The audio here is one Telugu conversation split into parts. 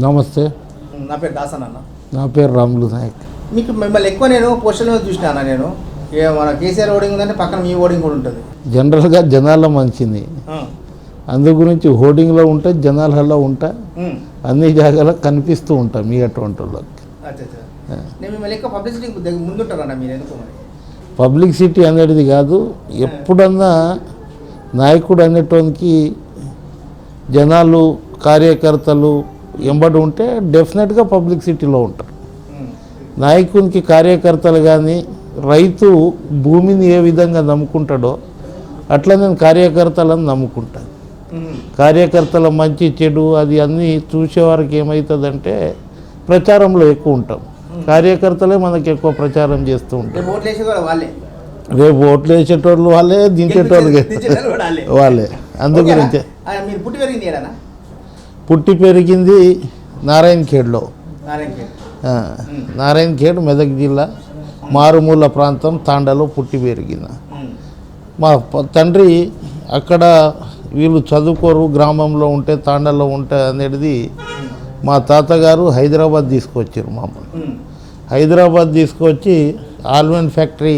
నమస్తే. నా పేరు దాసన్ అన్న. నా పేరు రాములు నాయక్. మీకు మిమ్మల్ని ఎక్కువ నేను పోస్టల్ మీద చూసినా నేను మన కేసీఆర్ ఓడింగ్ ఉందంటే పక్కన మీ ఓడింగ్ కూడా ఉంటుంది. జనరల్గా జనాల మంచిది, అందు గురించి హోర్డింగ్లో ఉంటా, జనాలలో ఉంటా, అన్ని జాగాలో కనిపిస్తూ ఉంటా మీ అటువంటి వాళ్ళకి. నేను మిమ్మల్ని ఎక్కువ పబ్లిసిటీ ముందుంటారన్న మీరు ఎందుకు మరి? పబ్లిసిటీ అనేది కాదు, ఎప్పుడన్నా నాయకుడు అనేటోనికి జనాలు కార్యకర్తలు ఎంబడి ఉంటే డెఫినెట్గా పబ్లిసిటీలో ఉంటారు. నాయకునికి కార్యకర్తలు కానీ రైతు భూమిని ఏ విధంగా నమ్ముకుంటాడో అట్లా నేను కార్యకర్తలను నమ్ముకుంటాను. కార్యకర్తల మంచి చెడు అది అన్నీ చూసేవారికి ఏమవుతుందంటే ప్రచారంలో ఎక్కువ ఉంటాం. కార్యకర్తలే మనకి ఎక్కువ ప్రచారం చేస్తూ ఉంటారు. రేపు ఓట్లు వేసేటోళ్ళు వాళ్ళే, దించేటోళ్ళు వాళ్ళే. అందుగురించే పుట్టి పెరిగింది నారాయణఖేడ్లో. నారాయణఖేడ్ మెదక్ జిల్లా మారుమూల ప్రాంతం తాండాలో పుట్టి పెరిగిన. మా తండ్రి అక్కడ వీళ్ళు చదువుకోరు, గ్రామంలో ఉంటే తాండాలో ఉంటే అనేది మా తాతగారు హైదరాబాద్ తీసుకొచ్చారు. మామూలు హైదరాబాద్ తీసుకొచ్చి ఆల్మండ్ ఫ్యాక్టరీ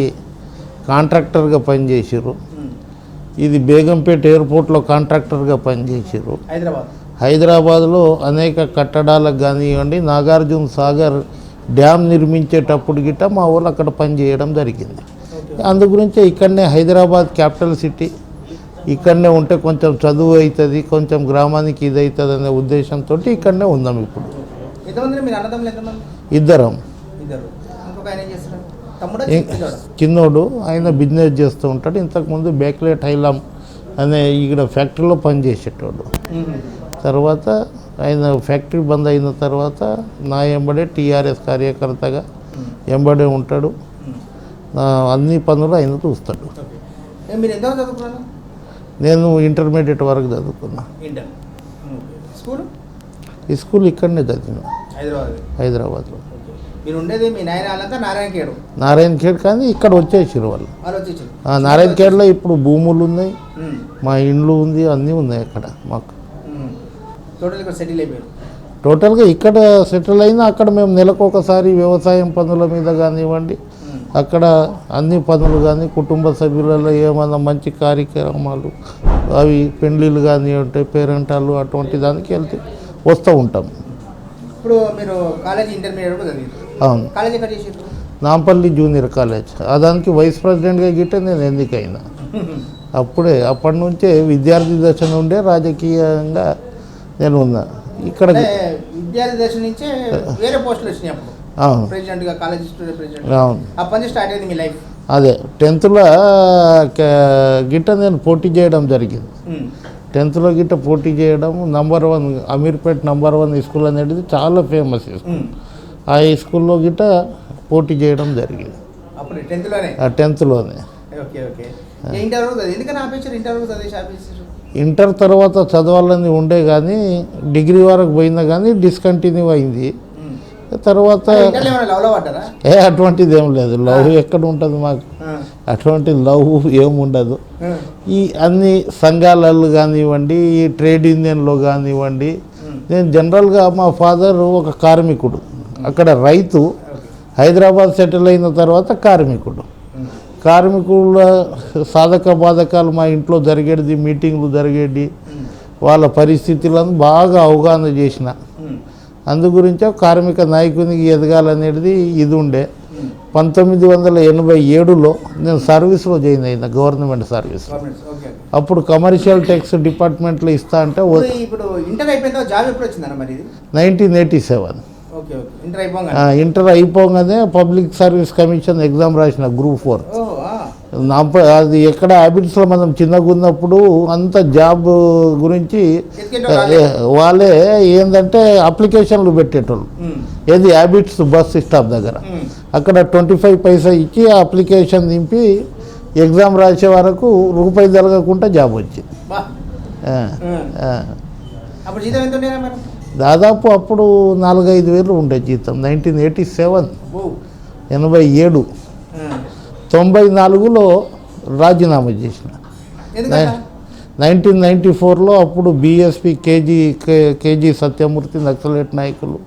కాంట్రాక్టర్గా పనిచేసారు. ఇది బేగంపేట ఎయిర్పోర్ట్లో కాంట్రాక్టర్గా పనిచేసారు. హైదరాబాద్లో అనేక కట్టడాలకు కానివ్వండి, నాగార్జున సాగర్ డ్యామ్ నిర్మించేటప్పుడు గిట్ట మా వాళ్ళు అక్కడ పనిచేయడం జరిగింది. అందు గురించే ఇక్కడనే హైదరాబాద్ క్యాపిటల్ సిటీ, ఇక్కడనే ఉంటే కొంచెం చదువు అవుతుంది, కొంచెం గ్రామానికి ఇది అవుతుంది అనే ఉద్దేశంతో ఇక్కడనే ఉందాం. ఇప్పుడు ఇద్దరం. చిన్నోడు ఆయన బిజినెస్ చేస్తూ ఉంటాడు. ఇంతకుముందు బేక్లెట్ హైలామ్ అనే ఇక్కడ ఫ్యాక్టరీలో పనిచేసేటోడు. తర్వాత ఆయన ఫ్యాక్టరీ బంద్ అయిన తర్వాత నా ఎంబడే టీఆర్ఎస్ కార్యకర్తగా ఎంబడే ఉంటాడు. అన్ని పనులు ఆయన చూస్తాడు. నేను ఇంటర్మీడియట్ వరకు చదువుకున్నా. ఈ స్కూల్ ఇక్కడనే చదివినా, హైదరాబాద్లో. నారాయణఖేడ్ కానీ ఇక్కడ వచ్చేసారు వాళ్ళు. నారాయణఖేడ్లో ఇప్పుడు భూములు ఉన్నాయి, మా ఇండ్లు ఉంది, అన్నీ ఉన్నాయి అక్కడ మాకు. టోటల్గా ఇక్కడ సెటిల్ అయినా అక్కడ మేము నెలకు ఒకసారి వ్యవసాయం పనుల మీద కానివ్వండి, అక్కడ అన్ని పనులు కానీ కుటుంబ సభ్యులలో ఏమన్నా మంచి కార్యక్రమాలు అవి పెళ్ళిళ్ళు కానీ ఉంటాయి, పేరెంటాలు అటువంటి దానికి వెళ్తే వస్తూ ఉంటాం. ఇప్పుడు మీరు కాలేజీ ఇంటర్మీడియట్ కూడా చదివారు? అవును, కాలేజ్ ఎక్కడ చేశారు? Nampally junior college. దానికి వైస్ ప్రెసిడెంట్గా గిట్టే నేను ఎన్నికైనా. అప్పటి నుంచే విద్యార్థి దశ నుండే రాజకీయంగా నేను ఉన్నా. ఇక్కడ విద్యార్థి దశ నుంచే వేరే పోస్టులు వచ్చినాయి అప్పుడు. అవును, ప్రెసిడెంట్గా, కాలేజ్ స్టూడెంట్ ప్రెసిడెంట్. అవును, అప్పటి నుంచి స్టార్ట్ అయింది మీ లైఫ్. అదే 10th గిట్ట నేను పోటీ చేయడం జరిగింది. 10th గిట్ట పోటీ చేయడం, నంబర్ 1 అమీర్పేట్ నంబర్ 1 స్కూల్ అనేది చాలా ఫేమస్ స్కూల్. ఆ స్కూల్లో గిట్ట పోటీ చేయడం జరిగింది. 10th ఇంటర్ తర్వాత చదవాలని ఉండే కానీ డిగ్రీ వరకు పోయినా కానీ డిస్కంటిన్యూ అయింది. తర్వాత అటువంటిది ఏం లేదు. లవ్ ఎక్కడ ఉంటుంది మాకు, అటువంటి లవ్ ఏముండదు. ఈ అన్ని సంఘాలలో కానివ్వండి, ఈ ట్రేడ్ యూనియన్లో కానివ్వండి, నేను జనరల్గా మా ఫాదర్ ఒక కార్మికుడు, అక్కడ రైతు, హైదరాబాద్ సెటిల్ అయిన తర్వాత కార్మికుల సాధక బాధకాలు మా ఇంట్లో జరిగేది, మీటింగ్లు జరిగేది, వాళ్ళ పరిస్థితులను బాగా అవగాహన చేసిన. అందు గురించే కార్మిక నాయకునికి ఎదగాలనేది ఇది ఉండే. 1987లో నేను సర్వీస్లో జాయిన్ అయినా, గవర్నమెంట్ సర్వీస్. అప్పుడు కమర్షియల్ ట్యాక్స్ డిపార్ట్మెంట్లో ఇస్తా అంటే 1987. ఇంటర్ అయిపోగానే పబ్లిక్ సర్వీస్ కమిషన్ ఎగ్జామ్ రాసిన గ్రూప్ 4. అది ఎక్కడ హ్యాబిట్స్లో మనం చిన్నగా ఉన్నప్పుడు అంత జాబ్ గురించి వాళ్ళే ఏంటంటే అప్లికేషన్లు పెట్టేటోళ్ళు. ఏది హ్యాబిట్స్ బస్ స్టాప్ దగ్గర, అక్కడ 25 పైసా ఇచ్చి అప్లికేషన్ దింపి ఎగ్జామ్ రాసే వరకు రూపాయి జరగకుండా జాబ్ వచ్చింది. దాదాపు అప్పుడు 4-5 వేలు ఉండే జీతం. 1987, 87, 94లో రాజీనామా చేసిన. 1994లో అప్పుడు బీఎస్పీ కేజీ సత్యమూర్తి నక్సలైట్ నాయకులు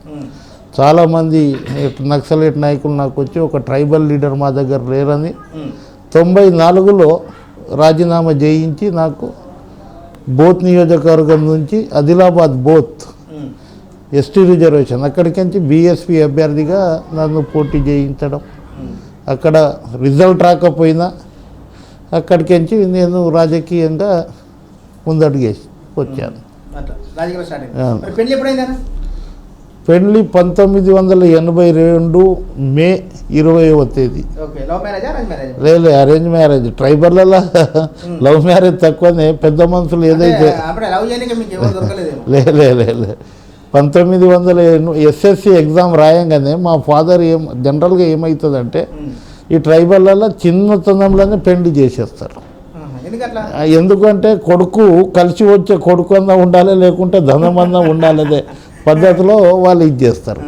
చాలామంది నక్సలైట్ నాయకులు నాకు వచ్చి ఒక ట్రైబల్ లీడర్ మా దగ్గర లేరని 94లో రాజీనామా చేయించి నాకు బోత్ నియోజకవర్గం నుంచి ఆదిలాబాద్ బోత్ ఎస్టీ రిజర్వేషన్ అక్కడికించి బీఎస్పీ అభ్యర్థిగా నన్ను పోటీ చేయించడం, అక్కడ రిజల్ట్ రాకపోయినా అక్కడికించి నేను రాజకీయంగా ముందడుగేసి వచ్చాను. పెళ్ళి 1982 మే 20వ తేదీ. లేదు, అరేంజ్ మ్యారేజ్. ట్రైబర్లలో లవ్ మ్యారేజ్ తక్కువనే, పెద్ద మనుషులు ఏదైతే లేదు 1900 ఎస్ఎస్సి ఎగ్జామ్ రాయంగానే మా ఫాదర్ జనరల్గా ఏమవుతుందంటే ఈ ట్రైబర్లలో చిన్నతనంలోనే పెళ్లి చేసేస్తారు. ఎందుకంటే కొడుకు కలిసి వచ్చే కొడుకు అన్నా ఉండాలి, లేకుంటే ధనమన్నా ఉండాలి, అదే పద్ధతిలో వాళ్ళు ఇది చేస్తారు.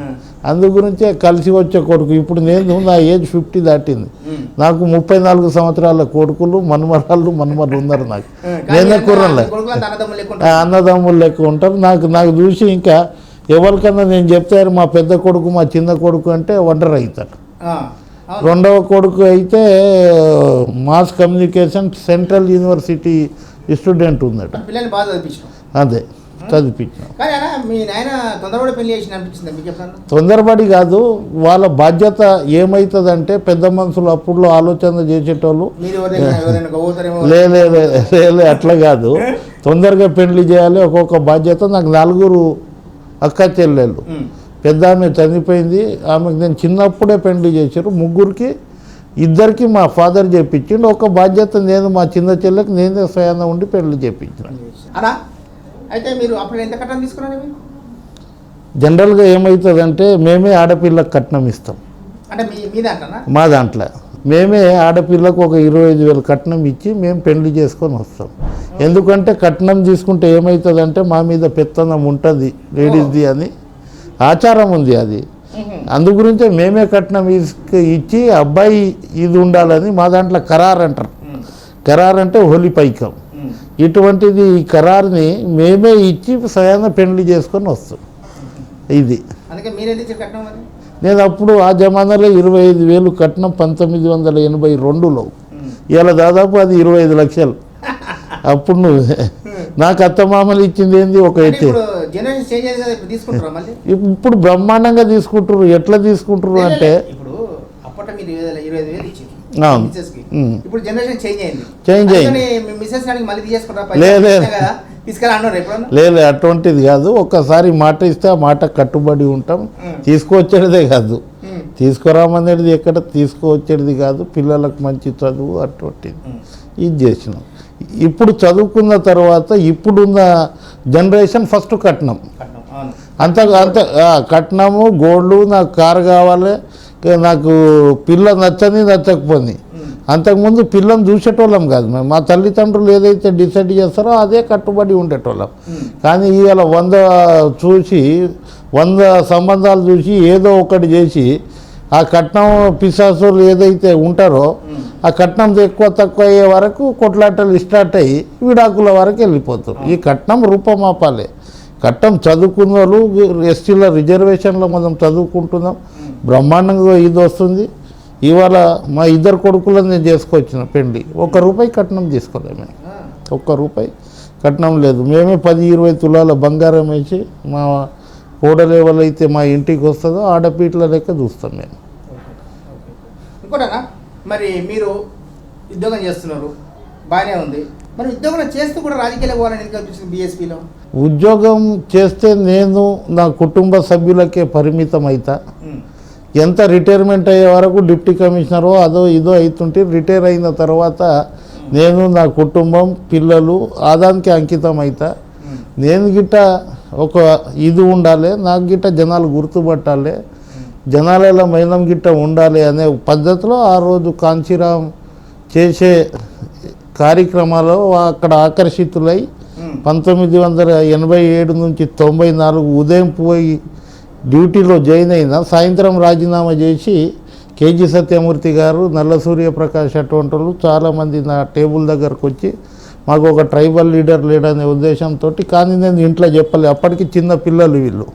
అందు గురించే కలిసి వచ్చే కొడుకు. ఇప్పుడు నా ఏజ్ 50 దాటింది, నాకు 34 సంవత్సరాల కొడుకులు మనమరాళ్ళు ఉన్నారు. నాకు నేనే కుర్రలే, అన్నదమ్ములు లెక్క ఉంటారు. నాకు చూసి ఇంకా ఎవరికన్నా నేను చెప్తారు మా పెద్ద కొడుకు మా చిన్న కొడుకు అంటే ఒంటరి అవుతారు. రెండవ కొడుకు అయితే mass communication central university student ఉందట. అదే చదివించాం. తొందరపడి కాదు, వాళ్ళ బాధ్యత ఏమవుతుందంటే పెద్ద మనుషులు అప్పుడులో ఆలోచన చేసేటోళ్ళు లే అట్లా కాదు, తొందరగా పెళ్లి చేయాలి. ఒక్కొక్క బాధ్యత. నాకు 4 అక్క చెల్లెళ్ళు, పెద్ద ఆమె చనిపోయింది, ఆమెకు నేను చిన్నప్పుడే పెళ్లి చేశారు. 3కి 2కి మా ఫాదర్ చేయించిండు. ఒక బాధ్యత నేను మా చిన్న చెల్లెకి నేనే స్వయాన ఉండి పెళ్లి చేయించిన. అయితే మీరు అప్పుడు ఎంత కట్నం తీసుకున్నారు? జనరల్గా ఏమవుతుందంటే మేమే ఆడపిల్లకు కట్నం ఇస్తాం. అంటే మీ దాంట్లో? మా దాంట్లో మేమే ఆడపిల్లకు ఒక 25,000 కట్నం ఇచ్చి మేము పెళ్లి చేసుకొని వస్తాం. ఎందుకంటే కట్నం తీసుకుంటే ఏమవుతుందంటే మా మీద పెత్తనం ఉంటుంది లేడీస్ది అని ఆచారం ఉంది అది. అందు గురించే మేమే కట్నం ఇచ్చి అబ్బాయి ఇది ఉండాలని మా దాంట్లో ఖరారు అంటారు. ఖరారు అంటే హోలీ పైకం. ఇటువంటిది ఈ ఖరారుని మేమే ఇచ్చి స్వయాన పెళ్లి చేసుకొని వస్తాం. ఇది నేను అప్పుడు ఆ జమానాలో 25,000 కట్నం 1982లో. ఇలా దాదాపు అది 25 లక్షలు. అప్పుడు నువ్వు నాకు అత్తమామలు ఇచ్చింది ఏంది ఒక అయితే. ఇప్పుడు బ్రహ్మాండంగా తీసుకుంటారు. ఎట్లా తీసుకుంటారు అంటే లేదు అటువంటిది కాదు. ఒక్కసారి మాట ఇస్తే ఆ మాట కట్టుబడి ఉంటాం. తీసుకువచ్చేదే కాదు, తీసుకురామనేది ఎక్కడ తీసుకువచ్చేది కాదు. పిల్లలకు మంచి చదువు అటువంటిది ఇది చేసినాం. ఇప్పుడు చదువుకున్న తర్వాత ఇప్పుడున్న జనరేషన్ ఫస్ట్ కట్నం, అంత కట్నము గోల్డ్. నాకు కారు కావాలి, నాకు పిల్ల నచ్చకపోయింది. అంతకుముందు పిల్లని చూసేటోళ్ళం కాదు మేము. మా తల్లిదండ్రులు ఏదైతే డిసైడ్ చేస్తారో అదే కట్టుబడి ఉండేటోళ్ళం. కానీ ఇవాళ 100 సంబంధాలు చూసి ఏదో ఒకటి చేసి ఆ కట్నం పిశాసులు ఏదైతే ఉంటారో ఆ కట్నం ఎక్కువ తక్కువ అయ్యే వరకు కొట్లాటలు స్టార్ట్ అయ్యి విడాకుల వరకు వెళ్ళిపోతారు. ఈ కట్నం రూపమాపాలే. కట్నం చదువుకున్న వాళ్ళు ఎస్టీల రిజర్వేషన్లో మనం చదువుకుంటున్నాం, బ్రహ్మాండంగా ఇది వస్తుంది. ఇవాళ మా 2 కొడుకులను నేను చేసుకొచ్చిన పెళ్ళి. ₹1 కట్నం తీసుకోలేము మేము. ₹1 కట్నం లేదు. మేమే 10-20 తులాల బంగారం వేసి మా కోడలు ఎవరైతే మా ఇంటికి వస్తుందో ఆడపీట్ల లెక్క చూస్తాం మేము. ఇంకోటనా, మరి మీరు ఉద్యోగం చేస్తున్నారు, బాగానే ఉంది. మరి ఉద్యోగం చేస్తూ కూడా రాజకీయాలకు పోవాలని ఎందుకు అనిపిస్తుంది బీఎస్పీలో? ఉద్యోగం చేస్తే నేను నా కుటుంబ సభ్యులకే పరిమితం అవుతా. ఎంత రిటైర్మెంట్ అయ్యే వరకు డిప్టీ కమిషనరో అదో ఇదో అవుతుంటే రిటైర్ అయిన తర్వాత నేను నా కుటుంబం పిల్లలు ఆదానికి అంకితం అవుతా. నేను గిట్ట ఒక ఇది ఉండాలి, నాకు గిట్ట జనాలు గుర్తుపట్టాలి, జనాలలో మైనం గిట్ట ఉండాలి అనే పద్ధతిలో ఆ రోజు కాంచీరాం చేసే కార్యక్రమాలు అక్కడ ఆకర్షితులై 1987 నుంచి 94 ఉదయం పోయి డ్యూటీలో జాయిన్ అయినా సాయంత్రం రాజీనామా చేసి కేజీ సత్యమూర్తి గారు, నల్ల సూర్యప్రకాష్ అటువంటి వాళ్ళు చాలామంది నా టేబుల్ దగ్గరకు వచ్చి మాకు ఒక ట్రైబల్ లీడర్ లేడనే ఉద్దేశంతో, కానీ నేను ఇంట్లో చెప్పలే, అప్పటికి చిన్న పిల్లలు వీళ్ళు,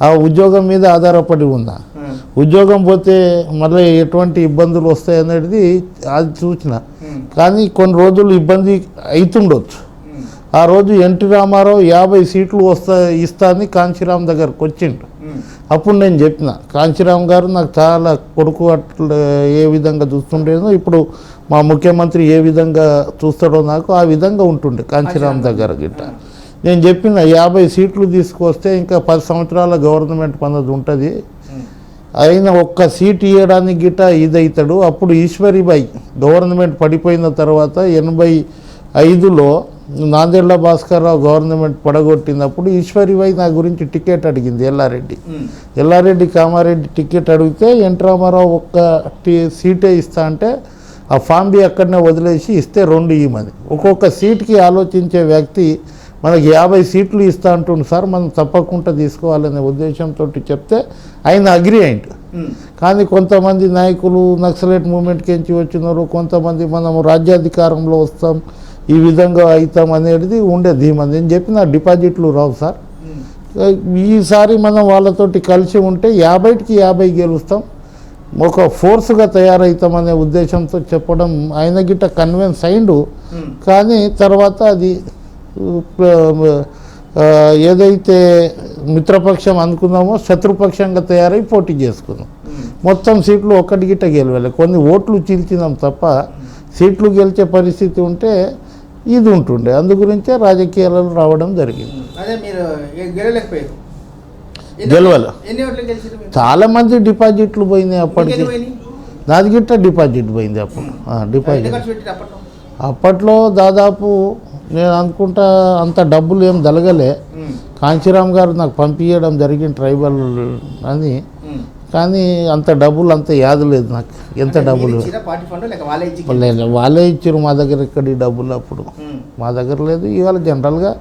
ఆ ఉద్యోగం మీద ఆధారపడి ఉన్నా. ఉద్యోగం పోతే మళ్ళీ ఎటువంటి ఇబ్బందులు వస్తాయి అనేది అది చూసిన, కానీ కొన్ని రోజులు ఇబ్బంది అవుతుండొచ్చు. ఆ రోజు ఎన్టీ రామారావు 50 సీట్లు ఇస్తా అని కాంచీరామ్ దగ్గరకు వచ్చిండు. అప్పుడు నేను చెప్పిన, కాంచీరామ్ గారు నాకు చాలా కొడుకు అట్లా ఏ విధంగా చూస్తుండేనో, ఇప్పుడు మా ముఖ్యమంత్రి ఏ విధంగా చూస్తాడో నాకు ఆ విధంగా ఉంటుండే కాంచీరామ్ దగ్గర గిట్ట. నేను చెప్పిన 50 సీట్లు తీసుకొస్తే ఇంకా 10 సంవత్సరాల గవర్నమెంట్ పన్నది ఉంటుంది, అయినా ఒక్క సీట్ ఇవ్వడానికి గిట్ట ఇదవుతాడు. అప్పుడు ఈశ్వరీబాయి గవర్నమెంట్ పడిపోయిన తర్వాత 85లో నాందేళ్ల భాస్కర్రావు గవర్నమెంట్ పడగొట్టినప్పుడు ఈశ్వరీబాయి నా గురించి టికెట్ అడిగింది. ఎల్లారెడ్డి కామారెడ్డి టికెట్ అడిగితే ఎన్టీ రామారావు ఒక్క సీటే ఇస్తా అంటే ఆ ఫామ్ బి అక్కడనే వదిలేసి ఇస్తే 2 ఇవ్వమని. ఒక్కొక్క సీట్కి ఆలోచించే వ్యక్తి మనకి 50 సీట్లు ఇస్తా అంటుండు సార్, మనం తప్పకుండా తీసుకోవాలనే ఉద్దేశంతో చెప్తే ఆయన అగ్రి అయిండు. కానీ కొంతమంది నాయకులు నక్సలైట్ మూమెంట్కి ఎంచి వచ్చినారు, కొంతమంది మనము రాజ్యాధికారంలో వస్తాం ఈ విధంగా అవుతాం అనేది ఉండే ధీమా. నేను చెప్పిన డిపాజిట్లు రావు సార్, ఈసారి మనం వాళ్ళతోటి కలిసి ఉంటే 50కి 50 గెలుస్తాం, ఒక ఫోర్స్గా తయారవుతామనే ఉద్దేశంతో చెప్పడం ఆయన గిట్ట కన్విన్స్ అయిండు. కానీ తర్వాత అది ఏదైతే మిత్రపక్షం అనుకున్నామో శత్రుపక్షంగా తయారై పోటీ చేసుకున్నాం. మొత్తం సీట్లు ఒక్కటి గిట్ట గెలవాలి, కొన్ని ఓట్లు చీల్చినాం తప్ప సీట్లు గెలిచే పరిస్థితి ఉంటే ఇది ఉంటుండే. అందు గురించే రాజకీయాలలో రావడం జరిగింది. గెలవాలి, చాలామంది డిపాజిట్లు పోయినాయి అప్పటికి. నాది గిట్ట డిపాజిట్ పోయింది అప్పుడు. డిపాజిట్ అప్పట్లో దాదాపు నేను అనుకుంటా అంత డబ్బులు ఏం దలగలే. కాంచీరామ్ గారు నాకు పంపించడం జరిగింది ట్రైబల్ అని, కానీ అంత డబ్బులు అంత యాద లేదు నాకు, ఎంత డబ్బులు వాళ్ళే ఇచ్చారు. మా దగ్గర ఇక్కడ డబ్బులు అప్పుడు మా దగ్గర లేదు. ఇవాళ జనరల్గా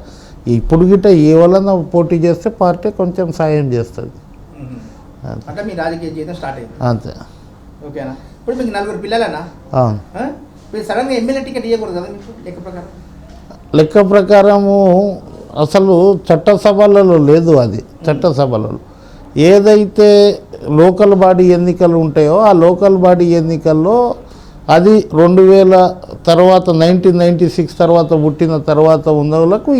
ఇప్పుడు గిట్ట ఏ వలన పోటీ చేస్తే పార్టీ కొంచెం సాయం చేస్తుంది అంతే. ఓకేనా? ఇప్పుడు మీకు 4 పిల్లలనా? సడన్గా ఎమ్మెల్యే టికెట్ ఇవ్వకూడదు కదా మీకు లెక్క ప్రకారం? లెక్క ప్రకారము అసలు చట్టసభలలో లేదు. అది చట్టసభలలో ఏదైతే లోకల్ బాడీ ఎన్నికలు ఉంటాయో ఆ లోకల్ బాడీ ఎన్నికల్లో అది 2000 తర్వాత 1996 తర్వాత పుట్టిన తర్వాత ఉన్న వాళ్ళకు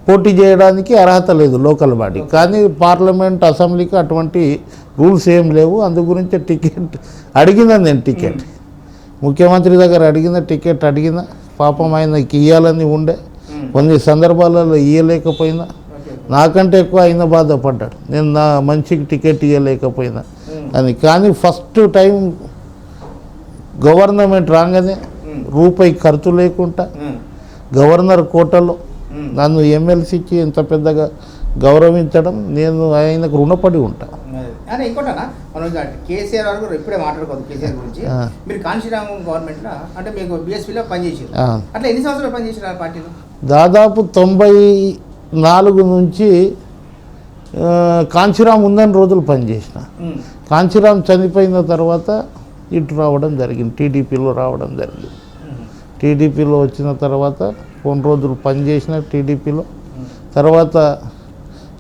పోటీ చేయడానికి అర్హత లేదు లోకల్ బాడీ. కానీ పార్లమెంట్ అసెంబ్లీకి అటువంటి రూల్స్ ఏం లేవు. అందు గురించి టికెట్ అడిగిన, నేను టికెట్ ముఖ్యమంత్రి దగ్గర టికెట్ అడిగిన. పాపం ఆయనకి ఇవ్వాలని ఉండే, కొన్ని సందర్భాలలో ఇవ్వలేకపోయినా, నాకంటే ఎక్కువ ఆయన బాధపడ్డాడు, నేను నా మంచికి టికెట్ ఇవ్వలేకపోయినా అని. కానీ ఫస్ట్ టైం గవర్నమెంట్ రాగానే రూపాయి ఖర్చు లేకుండా గవర్నర్ కోటలో నన్ను ఎమ్మెల్సీకి ఇంత పెద్దగా గౌరవించడం నేను ఆయనకు రుణపడి ఉంటా. అదే ఇంకోటనా, మనం కేసీఆర్ గారు ఇప్పుడే మాట్లాడుకోవద్దు కేసీఆర్ గురించి. మీరు కాంచీరామ్ గవర్నమెంట్లో అంటే మీకు బీఎస్పీలో పనిచేసారు, అట్లా ఎన్ని సంవత్సరాలు పనిచేసారు ఆ పార్టీలో? దాదాపు 94 నుంచి కాంచీరామ్ ఉందని రోజులు పనిచేసిన. కాంచీరామ్ చనిపోయిన తర్వాత ఇటు రావడం జరిగింది, టీడీపీలో రావడం జరిగింది. టీడీపీలో వచ్చిన తర్వాత కొన్ని రోజులు పనిచేసిన టీడీపీలో. తర్వాత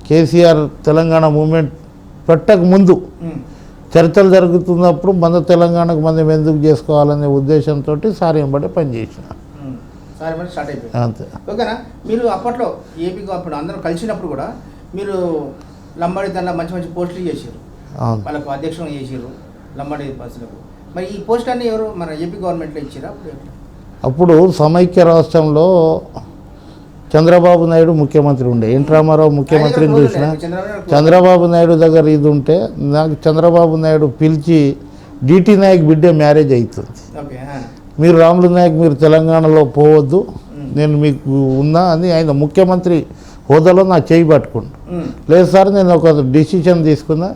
కేసీఆర్ తెలంగాణ మూమెంట్ పెట్టక ముందు చర్చలు జరుగుతున్నప్పుడు మన తెలంగాణకు మనం ఎందుకు చేసుకోవాలనే ఉద్దేశంతో సార్యంబడి పనిచేసిన అంతే. ఓకేనా? మీరు అప్పట్లో ఏపీకి అప్పుడు అందరూ కలిసినప్పుడు కూడా మీరు లంబాడి దానిలో మంచి మంచి పోస్టులు చేసారు, వాళ్ళకు అధ్యక్షులు చేసారు లంబాడి బస్సులకు. మరి ఈ పోస్ట్ అన్ని ఎవరు మన ఏపీ గవర్నమెంట్లో ఇచ్చారా? అప్పుడు సమైక్య రాష్ట్రంలో చంద్రబాబు నాయుడు ముఖ్యమంత్రి ఉండే, ఎన్టీ రామారావు ముఖ్యమంత్రిని చూసిన. చంద్రబాబు నాయుడు దగ్గర ఇది ఉంటే నాకు చంద్రబాబు నాయుడు పిలిచి డిటి నాయక్ బిడ్డే మ్యారేజ్ అవుతుంది, మీరు రాములు నాయక్ మీరు తెలంగాణలో పోవద్దు, నేను మీకు ఉన్నా అని ఆయన ముఖ్యమంత్రి హోదాలో నా చేయి పట్టుకుంటా. లేదు సార్ నేను ఒక డిసిషన్ తీసుకున్నా,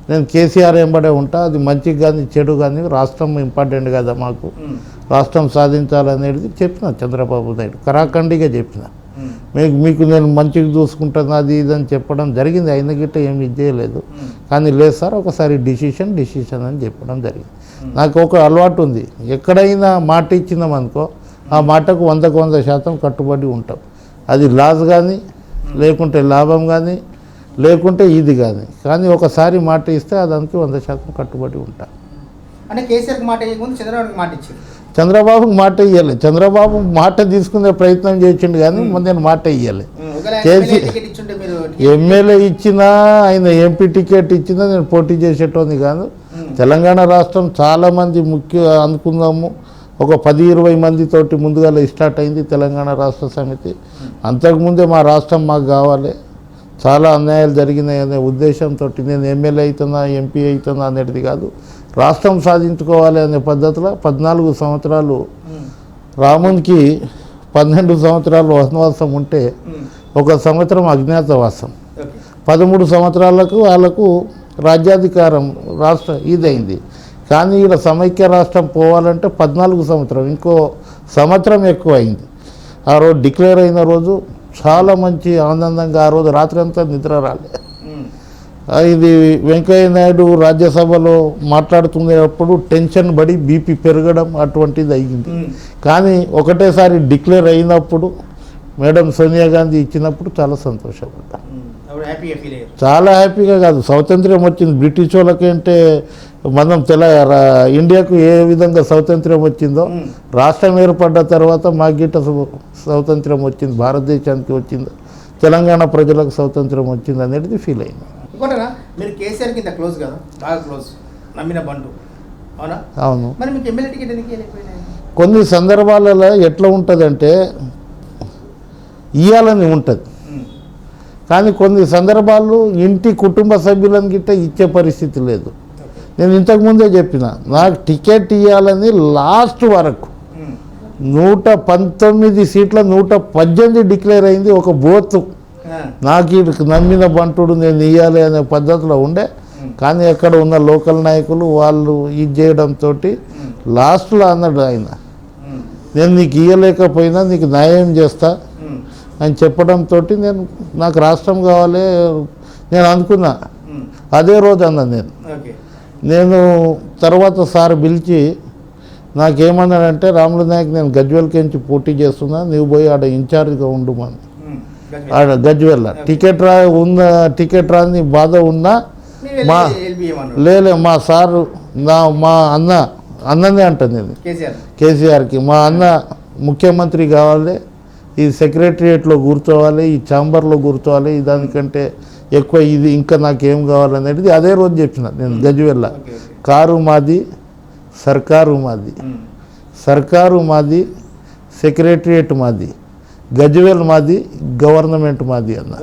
నేను కేసీఆర్ ఎంబడే ఉంటా, అది మంచిగా కానీ చెడు కానీ రాష్ట్రం ఇంపార్టెంట్ కదా మాకు, రాష్ట్రం సాధించాలనేది చెప్పిన చంద్రబాబు నాయుడు, కరాఖండిగా చెప్పిన. మీకు నేను మంచిగా చూసుకుంటాను అది ఇది అని చెప్పడం జరిగింది. ఆయన గిట్ట ఏమి ఇది చేయలేదు. కానీ లేదు సార్ ఒకసారి డిసిషన్ అని చెప్పడం జరిగింది. నాకు ఒక అలవాటు ఉంది, ఎక్కడైనా మాట ఇచ్చినామనుకో ఆ మాటకు 100% కట్టుబడి ఉంటాం. అది లాస్ కానీ, లేకుంటే లాభం కానీ, లేకుంటే ఇది కానీ ఒకసారి మాట ఇస్తే దానికి 100% కట్టుబడి ఉంటాం. అంటే కేసీఆర్కి మాట ఇవ్వకముందు చంద్రబాబుకి మాట ఇచ్చింది. చంద్రబాబుకి మాట ఇవ్వాలి. చంద్రబాబు మాట తీసుకునే ప్రయత్నం చేసిండు కానీ నేను మాట ఇవ్వాలి. ఎమ్మెల్యే ఇచ్చినా ఆయన ఎంపీ టికెట్ ఇచ్చినా నేను పోటీ చేసేటోని కాదు. తెలంగాణ రాష్ట్రం చాలామంది అనుకుందాము ఒక 10-20 మందితోటి ముందుగా స్టార్ట్ అయింది తెలంగాణ రాష్ట్ర సమితి. అంతకుముందే మా రాష్ట్రం మాకు కావాలి, చాలా అన్యాయాలు జరిగినాయి అనే ఉద్దేశంతో నేను ఎమ్మెల్యే అవుతున్నా ఎంపీ అవుతున్నా అనేది కాదు, రాష్ట్రం సాధించుకోవాలి అనే పద్ధతిలో 14 సంవత్సరాలు రామునికి 12 సంవత్సరాలు వనవాసం ఉంటే 1 సంవత్సరం అజ్ఞాతవాసం, 13 సంవత్సరాలకు వాళ్ళకు రాజ్యాధికారం రాష్ట్ర ఇదైంది. కానీ ఇక్కడ సమైక్య రాష్ట్రం పోవాలంటే 14 సంవత్సరం, ఇంకో సంవత్సరం ఎక్కువ అయింది. ఆ రోజు డిక్లేర్ అయిన రోజు చాలా మంచి ఆనందంగా ఆ రోజు రాత్రి అంతా నిద్ర రాలే. ఇది వెంకయ్య నాయుడు రాజ్యసభలో మాట్లాడుతున్నప్పుడు టెన్షన్ పడి బీపీ పెరగడం అటువంటిది అయ్యింది. కానీ ఒకటేసారి డిక్లేర్ అయినప్పుడు మేడం సోనియా గాంధీ ఇచ్చినప్పుడు చాలా సంతోషపడ్డా, చాలా హ్యాపీగా. కాదు స్వాతంత్ర్యం వచ్చింది బ్రిటిష్ వాళ్ళకంటే మనం ఇండియాకు ఏ విధంగా స్వాతంత్ర్యం వచ్చిందో రాష్ట్రం ఏర్పడ్డ తర్వాత మా గిట్ట స్వాతంత్ర్యం వచ్చింది, భారతదేశానికి వచ్చింది, తెలంగాణ ప్రజలకు స్వాతంత్ర్యం వచ్చింది అనేది ఫీల్ అయింది. ఇంకోటనా మీరు కేసీఆర్ కింద క్లోజ్ కదా, బాగా క్లోజ్, నమ్మిన బంటు, అవునా? అవును. మరి మీకు ఎమ్మెల్యే టికెట్ ఎందుకు వెళ్ళిపోయినాయి? కొన్ని సందర్భాలలో ఎట్లా ఉంటుందంటే ఇవ్వాలని ఉంటుంది, కానీ కొన్ని సందర్భాలు ఇంటి కుటుంబ సభ్యులను గిట్ట ఇచ్చే పరిస్థితి లేదు. నేను ఇంతకుముందే చెప్పిన నాకు టికెట్ ఇవ్వాలని లాస్ట్ వరకు 119 సీట్ల 118 డిక్లేర్ అయింది. ఒక బోతు నాకు నమ్మిన బంటుడు నేను ఇవ్వాలి అనే పద్ధతిలో ఉండే, కానీ అక్కడ ఉన్న లోకల్ నాయకులు వాళ్ళు ఇది చేయడంతో లాస్ట్లో అన్నాడు ఆయన, నేను నీకు ఇవ్వలేకపోయినా నీకు న్యాయం చేస్తా అని చెప్పడంతో నాకు రాష్ట్రం కావాలి నేను అనుకున్నా. అదే రోజు అన్నా నేను తర్వాత సార్ పిలిచి నాకేమన్నాడంటే, రాములు నాయక్ నేను గజ్వేల్కించి పోటీ చేస్తున్నా, నువ్వు పోయి ఆడ ఇన్ఛార్జ్గా ఉండుమని. ఆడ గజ్వేల్ టికెట్ రాని బాధ ఉన్నా మా సారు మా అన్ననే అంటాను నేను కేసీఆర్కి, మా అన్న ముఖ్యమంత్రి కావాలి, ఈ సెక్రటరియేట్లో కూర్చోవాలి, ఈ ఛాంబర్లో కూర్చోవాలి, దానికంటే ఎక్కువ ఇది ఇంకా నాకేం కావాలనేది అదే రోజు చెప్పిన నేను గజ్వేల్. కారు మాది, సర్కారు మాది, సెక్రటరియేట్ మాది, గజ్వేల్ మాది, గవర్నమెంట్ మాది అన్న.